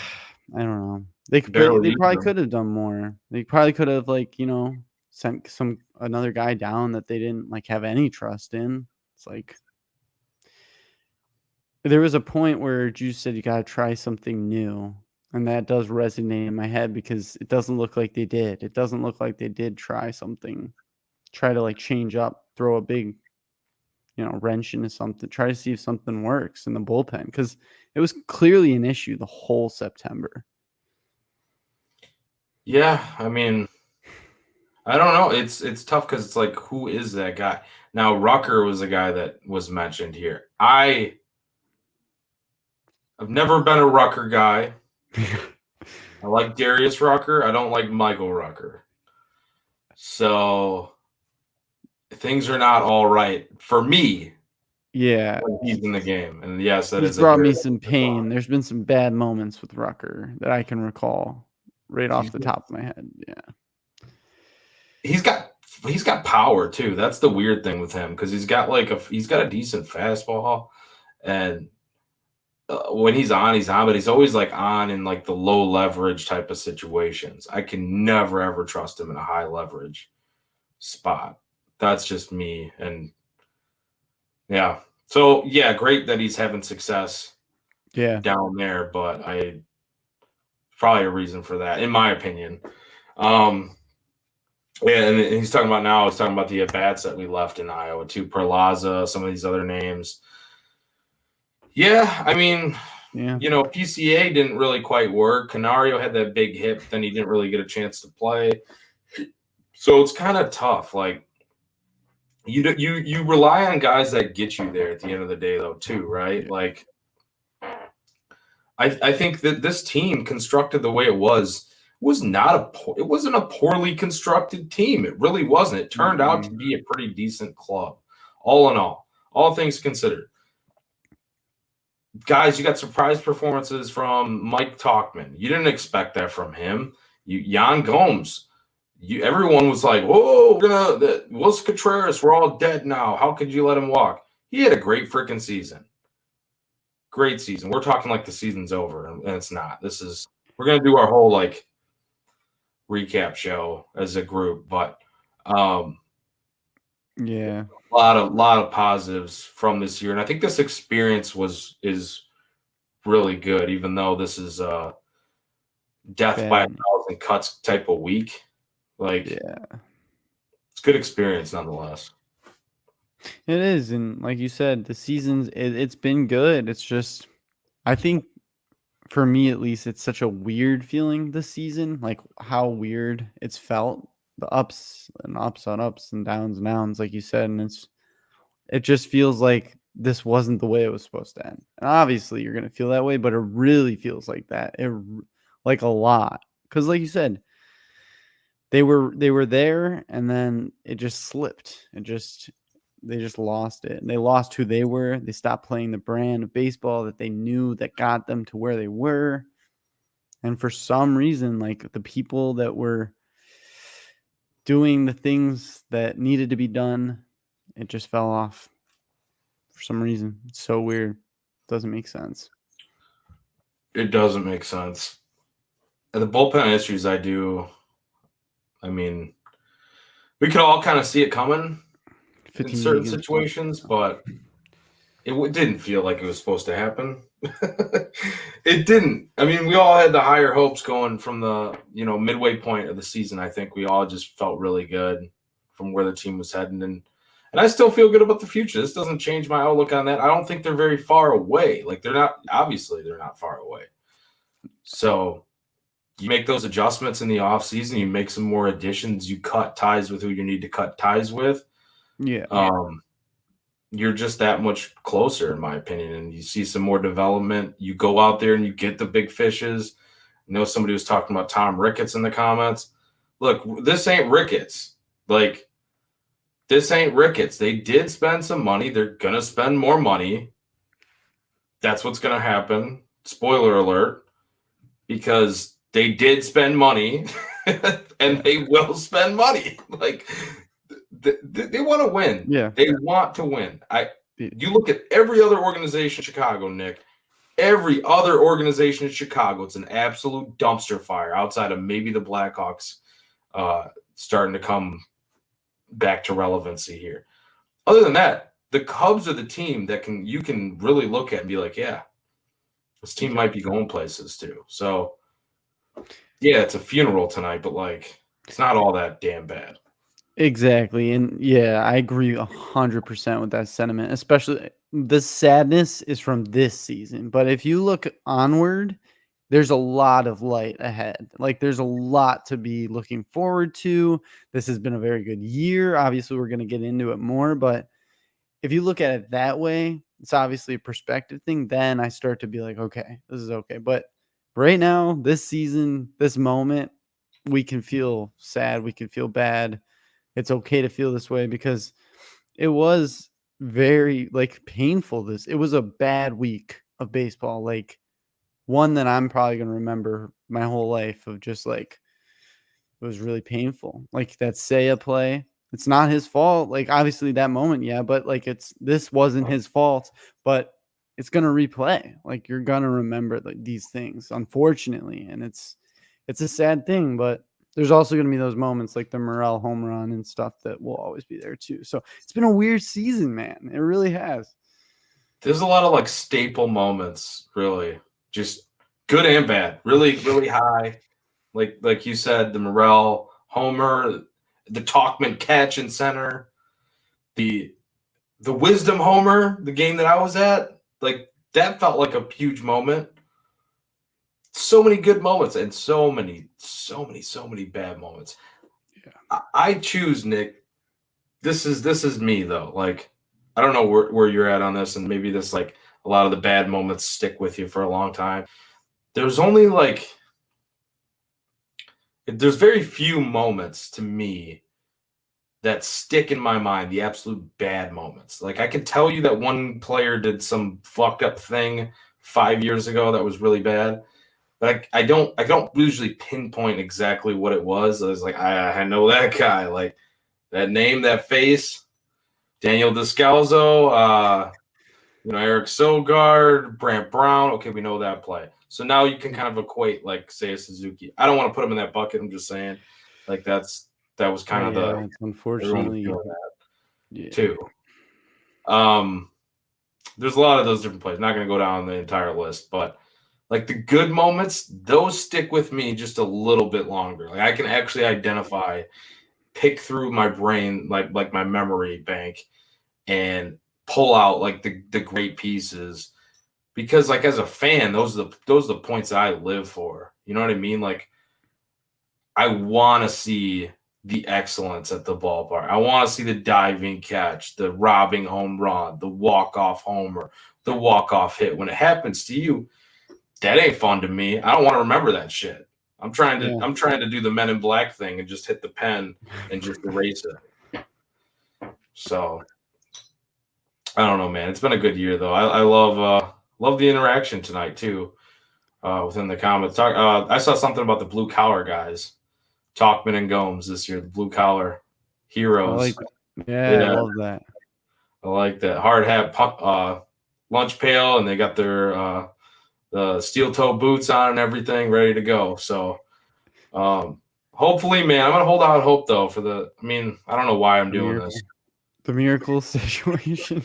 I don't know. They probably could have done more. They probably could have sent another guy down that they didn't have any trust in. It's like there was a point where Juice said you got to try something new. And that does resonate in my head because it doesn't look like they did. It doesn't look like they did try something, try to change up, throw a big, wrench into something, try to see if something works in the bullpen because it was clearly an issue the whole September. Yeah, I mean, I don't know. It's tough because it's like, who is that guy? Now, Rucker was a guy that was mentioned here. I've never been a Rucker guy. I like Darius Rucker. I don't like Michael Rucker. So things are not all right for me. Yeah. When he's in the game. And yes, he's brought me some pain. There's been some bad moments with Rucker that I can recall right off the top of my head. Yeah. He's got power too. That's the weird thing with him because he's got a decent fastball, and when he's on, but he's always on in the low leverage type of situations. I can never ever trust him in a high leverage spot. That's just me. And yeah. So yeah, great that he's having success down there, but probably a reason for that, in my opinion. Yeah, and he's talking about the at-bats that we left in Iowa too, Perlaza, some of these other names. Yeah, I mean, PCA didn't really quite work. Canario had that big hit, but then he didn't really get a chance to play. So it's kind of tough. You rely on guys that get you there at the end of the day, though, too, right? I think that this team constructed the way it wasn't a poorly constructed team. It really wasn't. It turned out to be a pretty decent club, all in all things considered. Guys, you got surprise performances from Mike Talkman. You didn't expect that from him. Jan Gomes. Everyone was like, "Whoa, Wilson Contreras, we're all dead now. How could you let him walk?" He had a great freaking season. Great season. We're talking the season's over, and it's not. We're gonna do our whole recap show as a group, but yeah, a lot of positives from this year, and I think this experience is really good, even though this is death by 1,000 cuts type of week. good experience nonetheless. It is, and like you said, the seasons it's been good. It's just I think for me at least, it's such a weird feeling this season. Like how weird it's felt, the ups and ups on ups and downs, like you said, and it just feels like this wasn't the way it was supposed to end. And obviously, you're gonna feel that way, but it really feels like that. Like a lot, because like you said, they were there, and then it just slipped. They just lost it. And they lost who they were. They stopped playing the brand of baseball that they knew that got them to where they were. And for some reason, like the people that were doing the things that needed to be done, it just fell off for some reason. It's so weird. Doesn't make sense. It doesn't make sense. And the bullpen issues, I mean, we could all kind of see it coming in certain situations, but it didn't feel like it was supposed to happen. It didn't. I mean, we all had the higher hopes going from the midway point of the season. I think we all just felt really good from where the team was heading, and I still feel good about the future. This doesn't change my outlook on that. I don't think they're very far away. Like they're not far away. So you make those adjustments in the offseason, you make some more additions, you cut ties with who you need to cut ties with. Yeah. You're just that much closer, in my opinion, and you see some more development. You go out there and you get the big fishes. I know somebody was talking about Tom Ricketts in the comments. Look, this ain't Ricketts. Like, this ain't Ricketts. They did spend some money. They're going to spend more money. That's what's going to happen. Spoiler alert. Because they did spend money and they will spend money. Like, they want to win. Yeah. They want to win. You look at every other organization in Chicago, Nick. Every other organization in Chicago, it's an absolute dumpster fire outside of maybe the Blackhawks starting to come back to relevancy here. Other than that, the Cubs are the team that you can really look at and be like, yeah, this team might be going places too. So, yeah, it's a funeral tonight, but like, it's not all that damn bad. Exactly. And yeah, I agree 100% with that sentiment, especially the sadness is from this season. But if you look onward, there's a lot of light ahead. Like there's a lot to be looking forward to. This has been a very good year. Obviously, we're going to get into it more, but if you look at it that way, it's obviously a perspective thing. Then I start to be like, okay, this is okay. But right now, this season, this moment, we can feel sad. We can feel bad. It's okay to feel this way because it was very like painful. It was a bad week of baseball. Like one that I'm probably going to remember my whole life of just like, it was really painful. Like that Seiya play, it's not his fault. Like obviously that moment, yeah, but like this wasn't his fault, but it's going to replay. Like you're going to remember like these things, unfortunately. And it's a sad thing, but there's also going to be those moments like the Morel home run and stuff that will always be there too. So it's been a weird season, man. It really has. There's a lot of like staple moments, really, just good and bad, really, really high. Like you said, the Morel homer, the Talkman catch in center, the Wisdom homer, the game that I was at, like that felt like a huge moment. So many good moments and so many bad moments. Yeah. I choose, Nick. This is me though. Like, I don't know where you're at on this, and maybe this like a lot of the bad moments stick with you for a long time. There's very few moments to me that stick in my mind, the absolute bad moments. Like I could tell you that one player did some fucked up thing 5 years ago that was really bad. But I don't usually pinpoint exactly what it was. I was like, I know that guy, like that name, that face, Daniel Descalzo, Eric Sogard, Brant Brown. Okay, we know that play. So now you can kind of equate like Seiya Suzuki. I don't want to put him in that bucket. I'm just saying, like that was kind of the unfortunately too. There's a lot of those different plays. Not going to go down the entire list, but. Like the good moments, those stick with me just a little bit longer. Like I can actually identify pick through my brain, like my memory bank, and pull out like the great pieces. Because like as a fan, those are the points that I live for. You know what I mean? Like I want to see the excellence at the ballpark. I want to see the diving catch, the robbing home run, the walk-off homer, the walk-off hit. When it happens to you, that ain't fun to me. I don't want to remember that shit. I'm trying to do the Men in Black thing and just hit the pen and just erase it. So I don't know, man. It's been a good year though. I love the interaction tonight too. Within the comments. I saw something about the blue collar guys. Talkman and Gomes this year, the blue collar heroes. I love that. I like that. Hard hat, lunch pail, and they got their the steel toe boots on and everything ready to go. So hopefully, man, I'm gonna hold out hope though I don't know why I'm doing this. The miracle situation.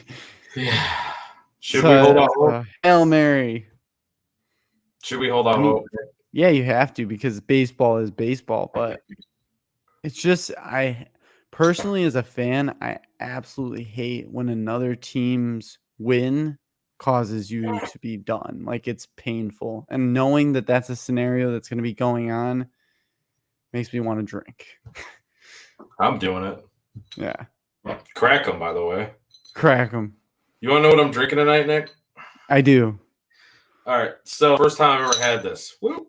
Yeah. Should we hold out hope? Hail Mary. Should we hold out hope? Yeah, you have to, because baseball is baseball, but it's just, I personally as a fan, I absolutely hate when another team's win causes you to be done. Like, it's painful. And knowing that that's a scenario that's going to be going on makes me want to drink. I'm doing it. Yeah. Crack them, by the way. Crack them. You want to know what I'm drinking tonight, Nick? I do. All right. So, first time I've ever had this. Woo.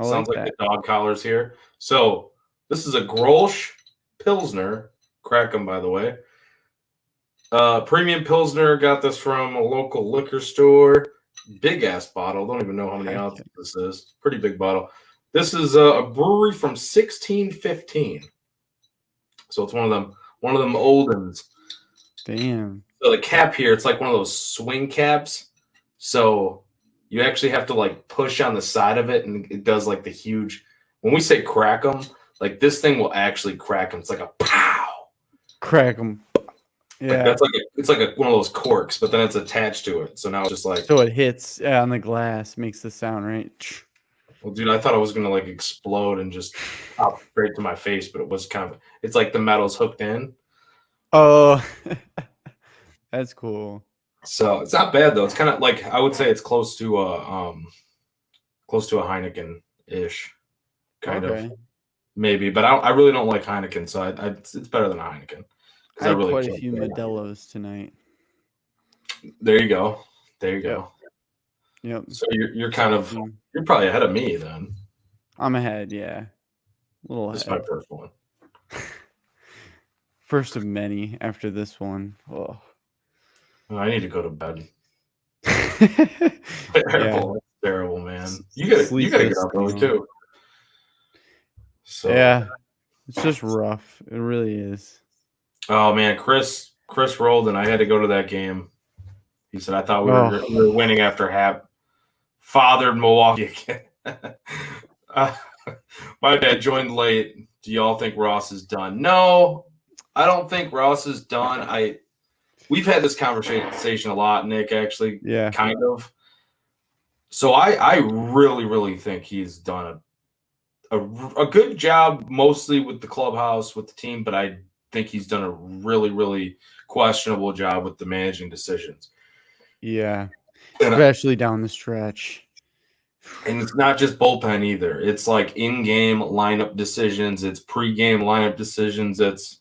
Sounds like the dog collars here. So, this is a Grolsch Pilsner. Crack them, by the way. Premium Pilsner. Got this from a local liquor store. Big ass bottle. Don't even know how many ounces this is. Pretty big bottle. This is a brewery from 1615. So it's one of them old ones. Damn. So the cap here, it's like one of those swing caps. So you actually have to like push on the side of it, and it does like the huge. When we say crack them, like this thing will actually crack them. It's like a pow. Crack them. Yeah. Like it's like one of those corks, but then it's attached to it. So now it's just like. So it hits on the glass, makes the sound, right? Well, dude, I thought I was gonna like explode and just pop straight to my face, but it was it's like the metal's hooked in. Oh, that's cool. So it's not bad though. It's kind of like, I would say it's close to a Heineken-ish, kind of, maybe. But I really don't like Heineken, so it's better than a Heineken. I had quite a few Modelo's tonight. There you go. There you go. Yep. So you're probably ahead of me then. I'm ahead, yeah. A little ahead. This is my first one. First of many after this one. Oh. I need to go to bed. Terrible, man. You gotta get up early too. So yeah, it's just rough. It really is. Oh man, Chris rolled, and I had to go to that game. He said, "I thought we were winning after half." Fathered Milwaukee again. My dad joined late. Do y'all think Ross is done? No, I don't think Ross is done. We've had this conversation a lot, Nick, actually. Yeah. Kind of. So I really, really think he's done a good job, mostly with the clubhouse, with the team, but I think he's done a really, really questionable job with the managing decisions. Yeah. Especially down the stretch. And it's not just bullpen either. It's like in-game lineup decisions. It's pre-game lineup decisions. It's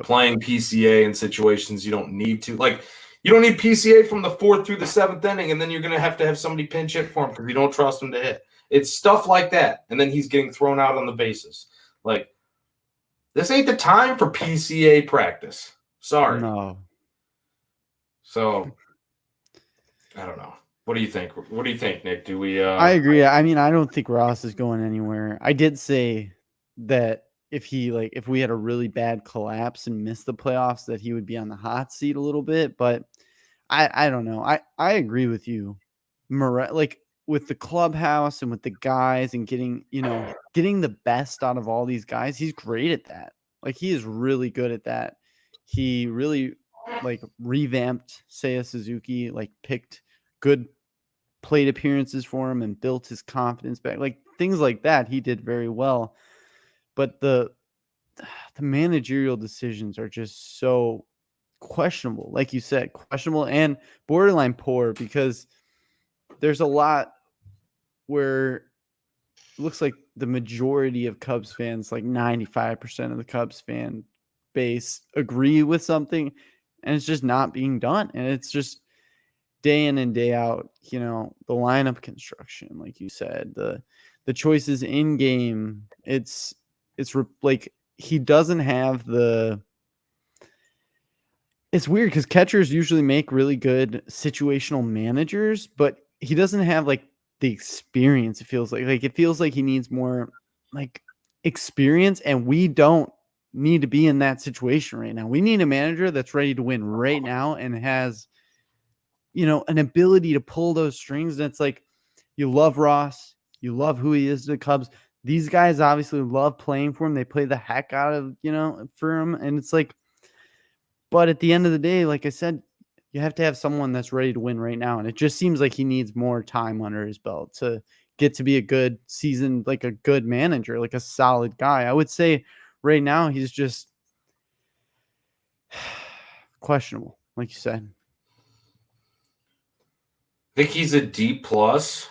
playing PCA in situations you don't need to. Like, you don't need PCA from the 4th through the 7th inning, and then you're going to have somebody pinch hit for him because you don't trust him to hit. It's stuff like that. And then he's getting thrown out on the bases. Like, this ain't the time for PCA practice. Sorry. No. So, I don't know. What do you think? What do you think, Nick? Do we? I agree. I mean, I don't think Ross is going anywhere. I did say that if we had a really bad collapse and missed the playoffs, that he would be on the hot seat a little bit. But I don't know. I agree with you, like with the clubhouse and with the guys and getting the best out of all these guys. He's great at that. Like, he is really good at that. He really revamped Seiya Suzuki, picked good plate appearances for him and built his confidence back. Like, things like that he did very well. But the managerial decisions are just so questionable. Like you said, questionable and borderline poor, because there's a lot where it looks like the majority of Cubs fans, like 95% of the Cubs fan base, agree with something, and it's just not being done. And it's just day in and day out, the lineup construction, like you said, the choices in game. Like he doesn't have the. It's weird because catchers usually make really good situational managers, but he doesn't have like the experience. It feels like he needs more like experience, and we don't need to be in that situation right now. We need a manager that's ready to win right now and has an ability to pull those strings. And it's like, you love Ross, you love who he is to the Cubs. These guys obviously love playing for him. They play the heck out of, for him. And it's like, but at the end of the day, like I said, you have to have someone that's ready to win right now. And it just seems like he needs more time under his belt to get to be a good season, like a good manager, like a solid guy. I would say right now he's just questionable, like you said. I think he's a D plus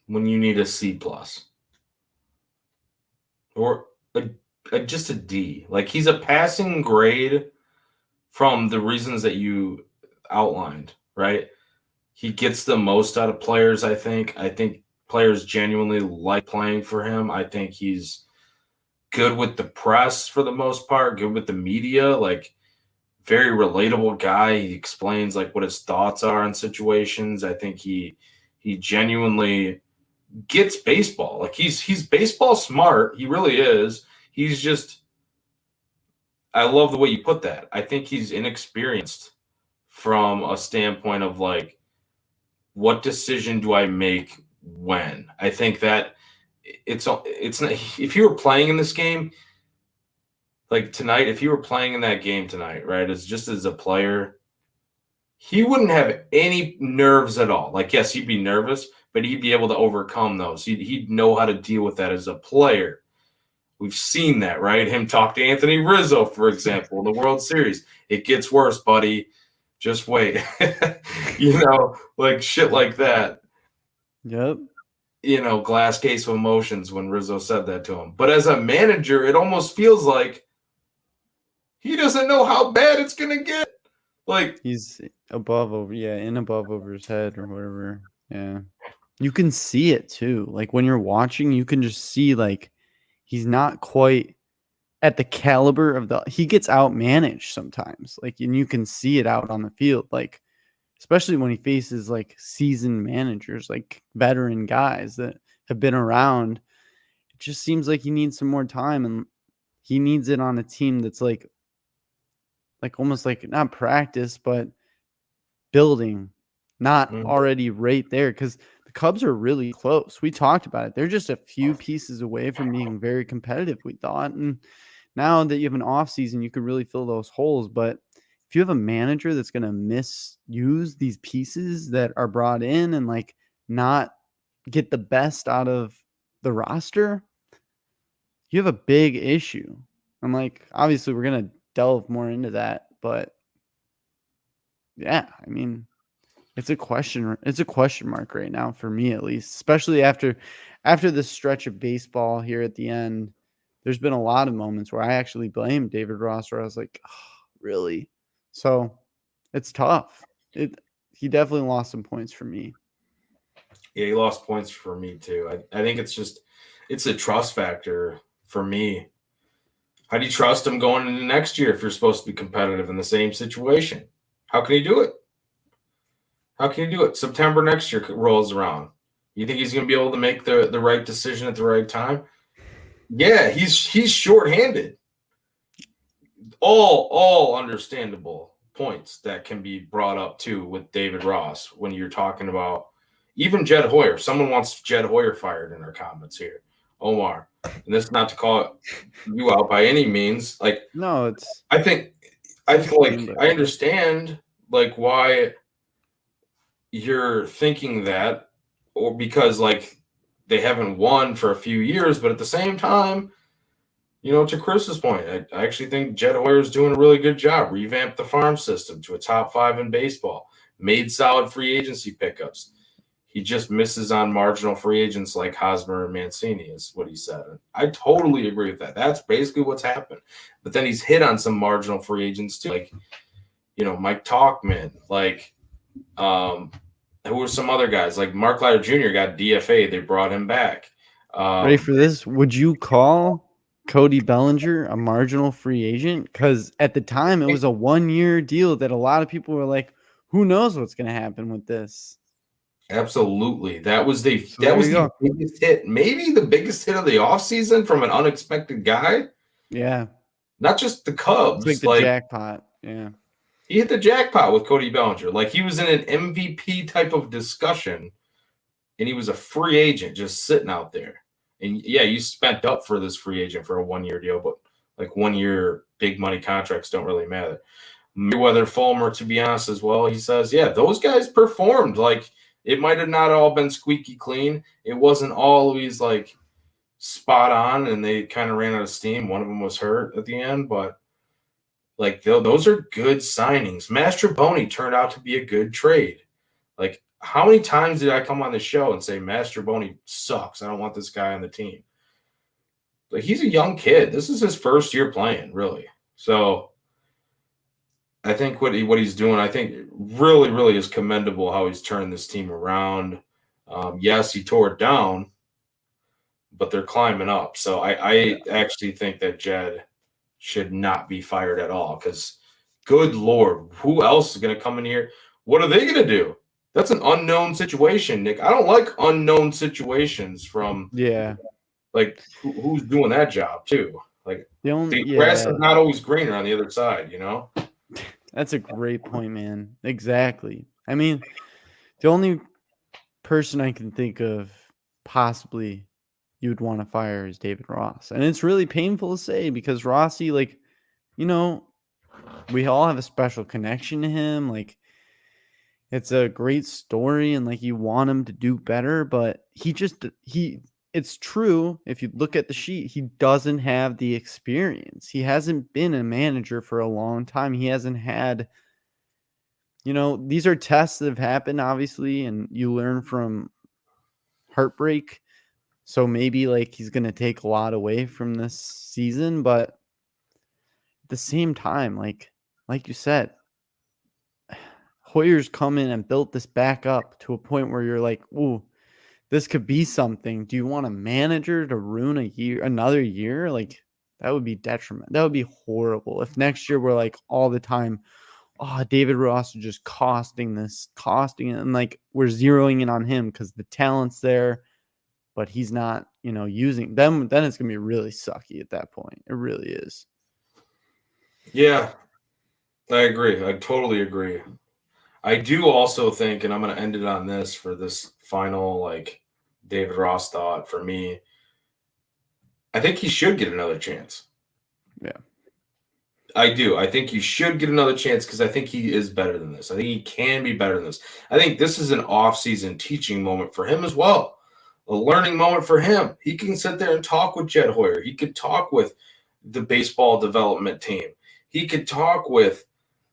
when you need a C plus, or just a D. Like, he's a passing grade from the reasons that you outlined, right? He gets the most out of players, I think. I think players genuinely like playing for him. I think he's good with the press for the most part, good with the media, like very relatable guy. He explains like what his thoughts are on situations. I think he genuinely gets baseball. Like, he's baseball smart. He really is. He's just, I love the way you put that. I think he's inexperienced from a standpoint of like, what decision do I make when? I think that it's not, if you were playing in this game, like tonight, if you were playing in that game tonight, right, as a player, he wouldn't have any nerves at all. Like, yes, he'd be nervous, but he'd be able to overcome those. He'd know how to deal with that as a player. We've seen that, right? Him talk to Anthony Rizzo, for example, in the World Series. It gets worse, buddy. Just wait. Like shit like that. Yep. Glass case of emotions when Rizzo said that to him. But as a manager, it almost feels like he doesn't know how bad it's going to get. Like, he's above over his head or whatever. Yeah. You can see it too. Like, when you're watching, you can just see like he's not quite at the caliber of he gets outmanaged sometimes. Like, and you can see it out on the field, like especially when he faces like seasoned managers, like veteran guys that have been around. It just seems like he needs some more time, and he needs it on a team that's like almost like not practice, but building, not already right there. Because the Cubs are really close. We talked about it. They're just a few pieces away from being very competitive, we thought. And now that you have an off season, you can really fill those holes. But if you have a manager that's going to misuse these pieces that are brought in and like not get the best out of the roster, you have a big issue. And like, obviously we're going to delve more into that, but yeah, I mean, it's a question mark right now for me, at least, especially after this stretch of baseball here at the end. There's been a lot of moments where I actually blame David Ross, where I was like, oh, really? So it's tough. He definitely lost some points for me. Yeah, he lost points for me too. I think it's a trust factor for me. How do you trust him going into next year if you're supposed to be competitive in the same situation? How can he do it? How can he do it? September next year rolls around. You think he's going to be able to make the right decision at the right time? Yeah, he's shorthanded. All understandable points that can be brought up too with David Ross when you're talking about even Jed Hoyer. Someone wants Jed Hoyer fired in our comments here. Omar, and this is not to call you out by any means. Like, no, I feel like I understand like why you're thinking that, or because like they haven't won for a few years, but at the same time, to Chris's point, I actually think Jed Hoyer is doing a really good job. Revamped the farm system to a top 5 in baseball, made solid free agency pickups. He just misses on marginal free agents like Hosmer and Mancini, is what he said. And I totally agree with that. That's basically what's happened. But then he's hit on some marginal free agents too, like Mike Talkman, like who were some other guys like Mark Leiter Jr. got DFA. They brought him back. Ready for this? Would you call Cody Bellinger a marginal free agent? Because at the time it was a 1-year deal that a lot of people were like, "Who knows what's going to happen with this?" Absolutely. That was the go. biggest hit, maybe the biggest hit of the offseason from an unexpected guy. Yeah. Not just the Cubs. It's like the jackpot. Yeah. He hit the jackpot with Cody Bellinger. Like he was in an MVP type of discussion, and he was a free agent just sitting out there. And yeah, you spent up for this free agent for a 1-year deal, but like 1-year big money contracts don't really matter. Mayweather, Fulmer, to be honest, as well, he says, yeah, those guys performed. Like it might have not all been squeaky clean. It wasn't always like spot on, and they kind of ran out of steam. One of them was hurt at the end, but like those are good signings. Mastroboni turned out to be a good trade. Like how many times did I come on the show and say Mastroboni sucks? I don't want this guy on the team. Like he's a young kid. This is his first year playing, really. So I think what he's doing, I think really, really is commendable how he's turned this team around. Yes, he tore it down, but they're climbing up. So I actually think that Jed should not be fired at all because, good Lord, who else is going to come in here? What are they going to do? That's an unknown situation, Nick. I don't like unknown situations from like who's doing that job too. Like the grass is not always greener on the other side, That's a great point, man. Exactly. I mean, the only person I can think of possibly you would want to fire is David Ross. And it's really painful to say because Rossi, like, we all have a special connection to him. Like, it's a great story and like you want him to do better, but it's true. If you look at the sheet, he doesn't have the experience. He hasn't been a manager for a long time. He hasn't had, these are tests that have happened, obviously, and you learn from heartbreak. So maybe like he's going to take a lot away from this season, but at the same time, like you said, Hoyer's come in and built this back up to a point where you're like, ooh, this could be something. Do you want a manager to ruin another year? Like that would be detriment. That would be horrible. If next year we're like all the time, oh, David Ross is just costing it. And like we're zeroing in on him because the talent's there, but he's not, using them. Then it's going to be really sucky at that point. It really is. Yeah, I agree. I totally agree. I do also think, and I'm going to end it on this for this final, like, David Ross thought for me. I think he should get another chance. Yeah. I do. I think you should get another chance because I think he is better than this. I think he can be better than this. I think this is an off-season teaching moment for him as well. A learning moment for him. He can sit there and talk with Jed Hoyer. He could talk with the baseball development team. He could talk with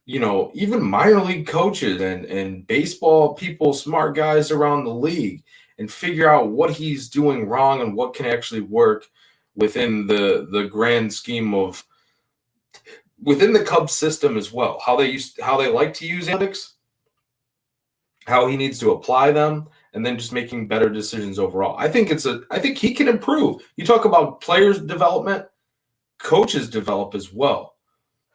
even minor league coaches and baseball people, smart guys around the league, and figure out what he's doing wrong and what can actually work within the grand scheme of within the Cubs system as well. How they like to use analytics, how he needs to apply them, and then just making better decisions overall. I think he can improve. You talk about players development, coaches develop as well.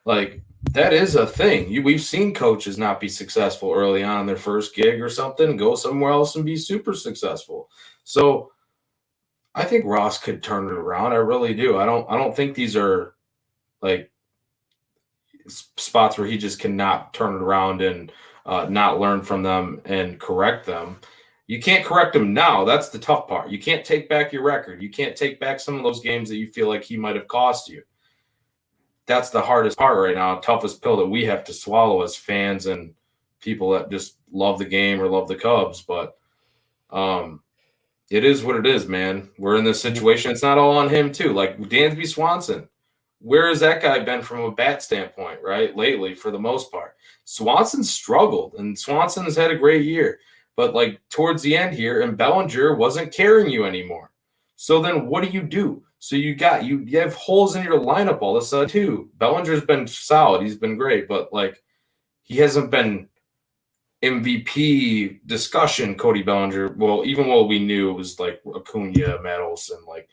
Like that is a thing. We've seen coaches not be successful early on in their first gig or something, go somewhere else and be super successful. So I think Ross could turn it around. I really do. I don't think these are like spots where he just cannot turn it around and not learn from them and correct them. You can't correct them now. That's the tough part. You can't take back your record. You can't take back some of those games that you feel like he might have cost you. That's the hardest part right now, toughest pill that we have to swallow as fans and people that just love the game or love the Cubs. But it is what it is, man. We're in this situation. It's not all on him, too. Like Dansby Swanson, where has that guy been from a bat standpoint, right? Lately, for the most part. Swanson struggled, and Swanson has had a great year. But like towards the end here, and Bellinger wasn't carrying you anymore. So then what do? So you have holes in your lineup all of a sudden, too. Bellinger's been solid, he's been great, but like he hasn't been MVP discussion, Cody Bellinger. Well, even while we knew it was like Acuna, Matt Olson, like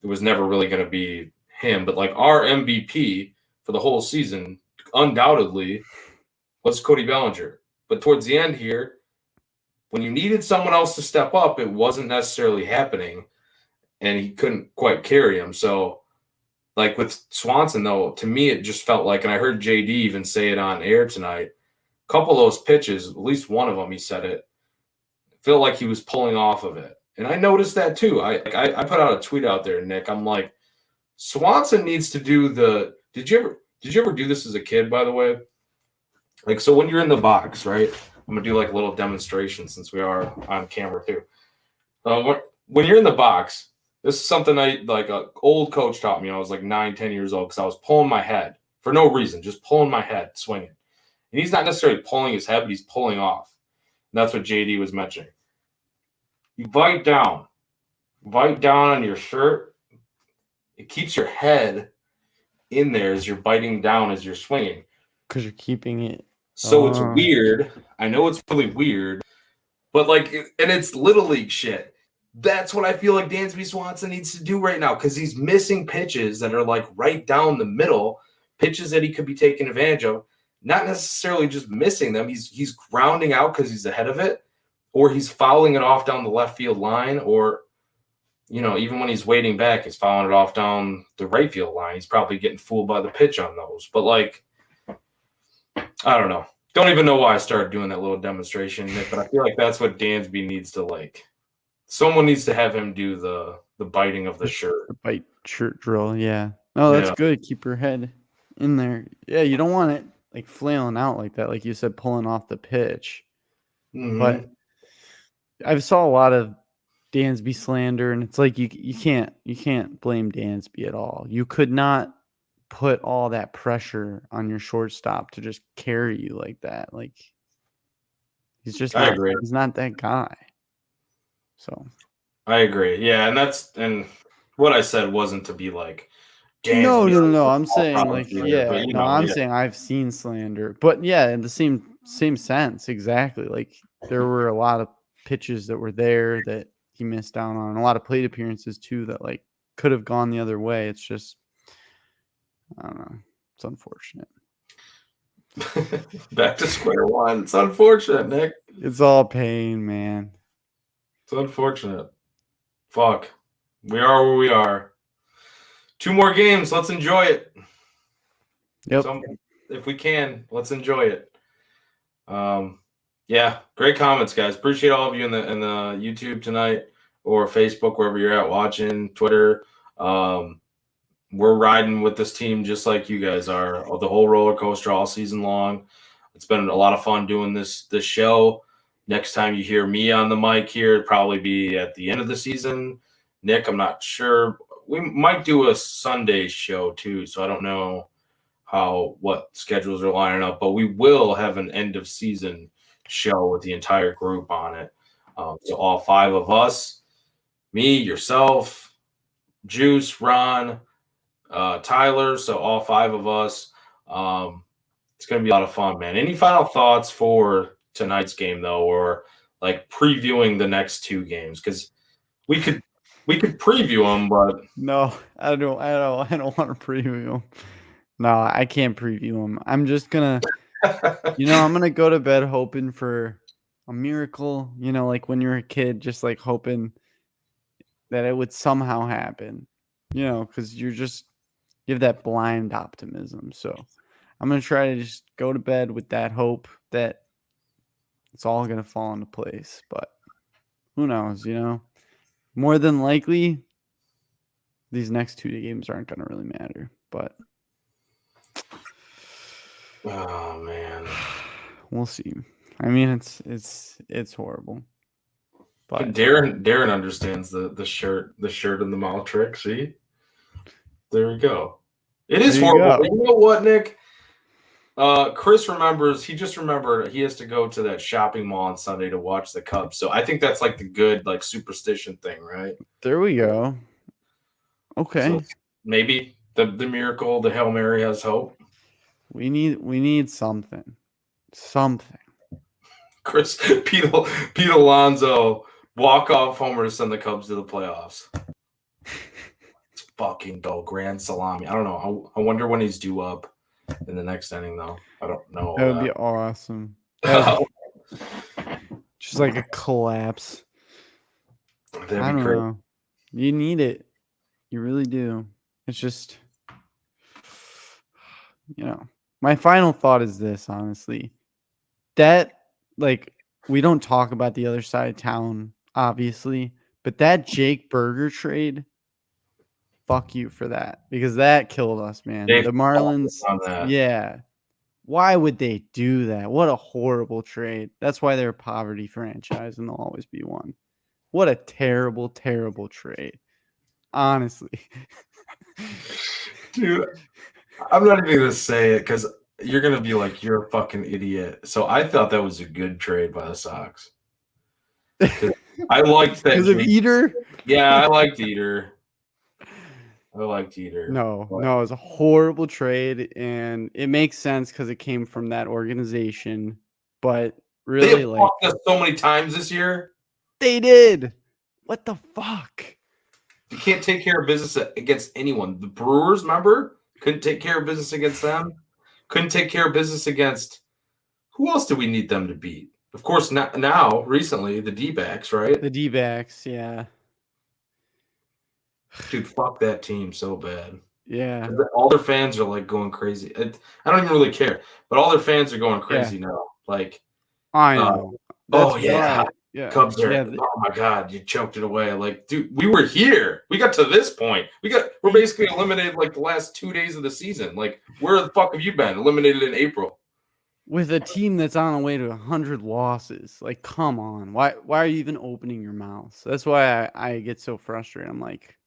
it was never really going to be him. But like our MVP for the whole season, undoubtedly, was Cody Bellinger. But towards the end here, when you needed someone else to step up, it wasn't necessarily happening, and he couldn't quite carry him. So, like with Swanson, though, to me, it just felt like, and I heard JD even say it on air tonight, a couple of those pitches, at least one of them, he said it, felt like he was pulling off of it. And I noticed that too. I put out a tweet out there, Nick. I'm like, Swanson needs to do the. Did you ever do this as a kid, by the way? Like, so when you're in the box, right? I'm gonna do like a little demonstration since we are on camera too. When you're in the box, this is something I like. An old coach taught me. I was like 9, 10 years old because I was pulling my head for no reason, just pulling my head, swinging. And he's not necessarily pulling his head, but he's pulling off. And that's what JD was mentioning. You bite down on your shirt. It keeps your head in there as you're biting down as you're swinging. Because you're keeping it. So it's weird. I know it's really weird, but like, and it's little league shit. That's what I feel like Dansby Swanson needs to do right now because he's missing pitches that are like right down the middle, pitches that he could be taking advantage of. Not necessarily just missing them. He's grounding out because he's ahead of it, or he's fouling it off down the left field line, or even when he's waiting back, he's fouling it off down the right field line. He's probably getting fooled by the pitch on those. But like, I don't know. Don't even know why I started doing that little demonstration, Nick, but I feel like that's what Dansby needs to like. Someone needs to have him do the biting of the shirt. The bite shirt drill, yeah. No, that's good. Keep your head in there. Yeah, you don't want it like flailing out like that, like you said, pulling off the pitch. Mm-hmm. But I saw a lot of Dansby slander, and it's like you can't blame Dansby at all. You could not put all that pressure on your shortstop to just carry you like that. Like he's just not, he's not that guy. So I agree. Yeah, and what I said wasn't to be like Dansby. No. I'm saying like I'm saying I've seen slander, but yeah, in the same sense, exactly. Like there were a lot of pitches that were there that he missed down on, a lot of plate appearances too that like could have gone the other way. It's just, I don't know. It's unfortunate. Back to square one. It's unfortunate, Nick. It's all pain, man. It's unfortunate. Fuck. We are where we are. 2 more games. Let's enjoy it. Yep. If we can, let's enjoy it. Yeah, great comments, guys. Appreciate all of you in the YouTube tonight or Facebook, wherever you're at watching, Twitter. We're riding with this team just like you guys are. The whole roller coaster all season long. It's been a lot of fun doing this show. Next time you hear me on the mic here, it'll probably be at the end of the season. Nick, I'm not sure. We might do a Sunday show too, so I don't know what schedules are lining up, but we will have an end of season show with the entire group on it. So all 5 of us, me, yourself, Juice, Ron, Tyler, so all 5 of us. It's going to be a lot of fun, man. Any final thoughts for tonight's game, though, or like previewing the next 2 games? Because we could preview them, but no, I don't want to preview them. No, I can't preview them. I'm just gonna, I'm gonna go to bed hoping for a miracle. Like when you're a kid, just like hoping that it would somehow happen. Because you have that blind optimism. So I'm gonna try to just go to bed with that hope that it's all gonna fall into place. But who knows? More than likely, these next 2 games aren't gonna really matter. But oh man, we'll see. I mean, it's horrible. But Darren understands the shirt and the mouth trick. See, there we go. It is there you horrible. go. But you know what, Nick? Chris remembers. He just remembered he has to go to that shopping mall on Sunday to watch the Cubs. So I think that's like the good like superstition thing, right? There we go. Okay. So maybe the miracle, the Hail Mary has hope. We need something. Something. Chris Pete Alonso walk-off homer to send the Cubs to the playoffs. Let's fucking go. Grand salami. I don't know. I wonder when he's due up in the next inning, though. I don't know. That would be awesome. Just like a collapse. That'd be I don't crazy. know. You need it. You really do. It's just, my final thought is this, honestly. That, like, we don't talk about the other side of town, obviously, but that Jake Berger trade, fuck you for that, because that killed us, man. They The Marlins, on that. yeah. Why would they do that? What a horrible trade. That's why they're a poverty franchise, and they'll always be one. What a terrible, terrible trade. Honestly. Dude, I'm not even going to say it because you're going to be like, you're a fucking idiot. So I thought that was a good trade by the Sox. I liked that. Because of Eater? Yeah, I liked Eater. No, it was a horrible trade, and it makes sense because it came from that organization. But really, they fucked us so many times this year. They did. What the fuck? You can't take care of business against anyone. The Brewers, remember? Couldn't take care of business against them. Couldn't take care of business against who else do we need them to beat? Of course, now recently the D-backs, right? The D-backs, yeah. Dude, fuck that team so bad. Yeah. All their fans are like going crazy. I don't even really care, but all their fans are going crazy now. Like, I know. Yeah. Cubs are. Oh my God, you choked it away. Like, dude, we were here. We got to this point. We're basically eliminated like the last 2 days of the season. Like, where the fuck have you been? Eliminated in April. With a team that's on the way to 100 losses. Like, come on. Why are you even opening your mouth? That's why I get so frustrated. I'm like,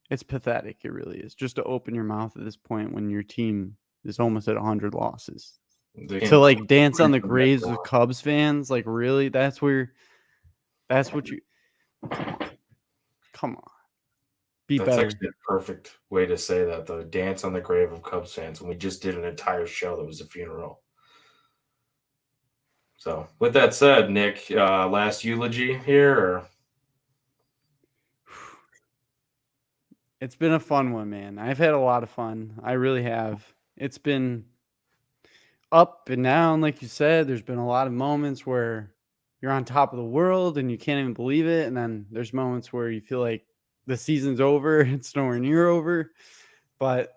it's pathetic. It really is. Just to open your mouth at this point when your team is almost at 100 losses. To like dance on the graves of Cubs fans. Like, really? That's what you. Come on. Be That's better. actually a perfect way to say that, though. Dance on the grave of Cubs fans. And we just did an entire show that was a funeral. So, with that said, Nick, last eulogy here? Or? It's been a fun one, man. I've had a lot of fun. I really have. It's been up and down, like you said. There's been a lot of moments where you're on top of the world and you can't even believe it. And then there's moments where you feel like the season's over. It's nowhere near over. But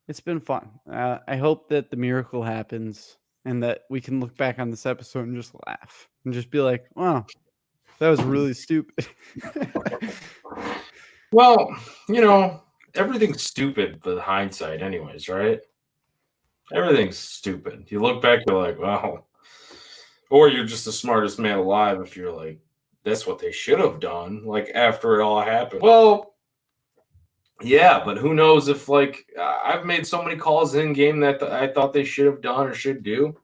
it's been fun. I hope that the miracle happens and that we can look back on this episode and just laugh and just be like, wow, that was really stupid. Well, everything's stupid with hindsight anyways, right? Everything's stupid. You look back, you're like, wow. Or you're just the smartest man alive if you're like, that's what they should have done, like, after it all happened. Well, yeah, but who knows if, like, I've made so many calls in game that I thought they should have done or should do.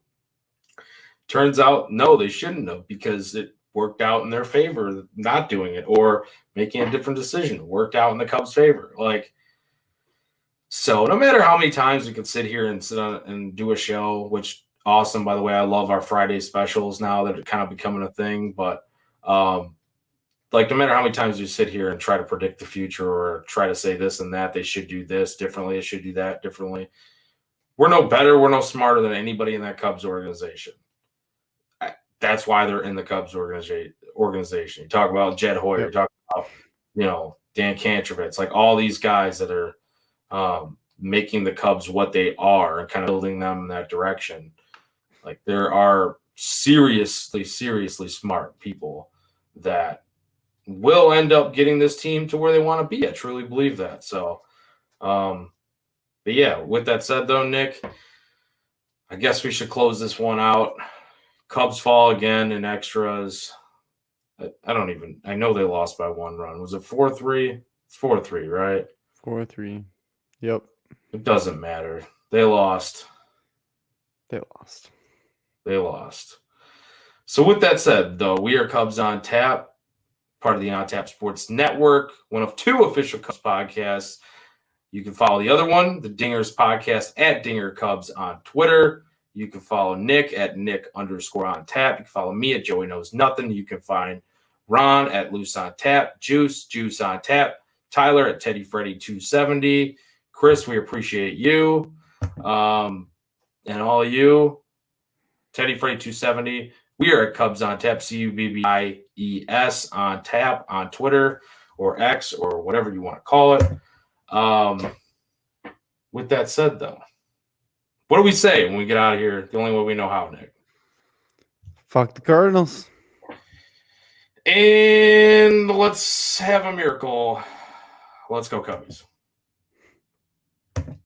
Turns out, no, they shouldn't have because it worked out in their favor not doing it or making a different decision worked out in the Cubs' favor. Like, so no matter how many times we can sit here and sit on and do a show, which awesome, by the way, I love our Friday specials now that are kind of becoming a thing. But like, no matter how many times we sit here and try to predict the future or try to say this and that, they should do this differently, they should do that differently. We're no better, we're no smarter than anybody in that Cubs organization. That's why they're in the Cubs organization. You talk about Jed Hoyer, you talk about, Dan Kantrovitz, like all these guys that are making the Cubs what they are and kind of building them in that direction. Like, there are seriously smart people that will end up getting this team to where they want to be. I truly believe that. So, but yeah, with that said, though, Nick, I guess we should close this one out. Cubs fall again in extras. I don't even. I know they lost by 1 run. Was it 4-3? It's 4-3, right? 4-3. Yep. It doesn't matter. They lost. They lost. They lost. So with that said, though, we are Cubs on Tap, part of the On Tap Sports Network, one of 2 official Cubs podcasts. You can follow the other one, the Dingers podcast, at Dinger Cubs on Twitter. You can follow Nick at Nick_on tap. You can follow me at Joey Knows Nothing. You can find Ron at Loose on Tap, Juice on Tap, Tyler at Teddy Freddy 270. Chris, we appreciate you. And all you, Teddy Freddy 270. We are at Cubs on Tap, CUBBIES on Tap on Twitter or X or whatever you want to call it. With that said, though, what do we say when we get out of here? The only way we know how, Nick. Fuck the Cardinals. And let's have a miracle. Let's go, Cubbies.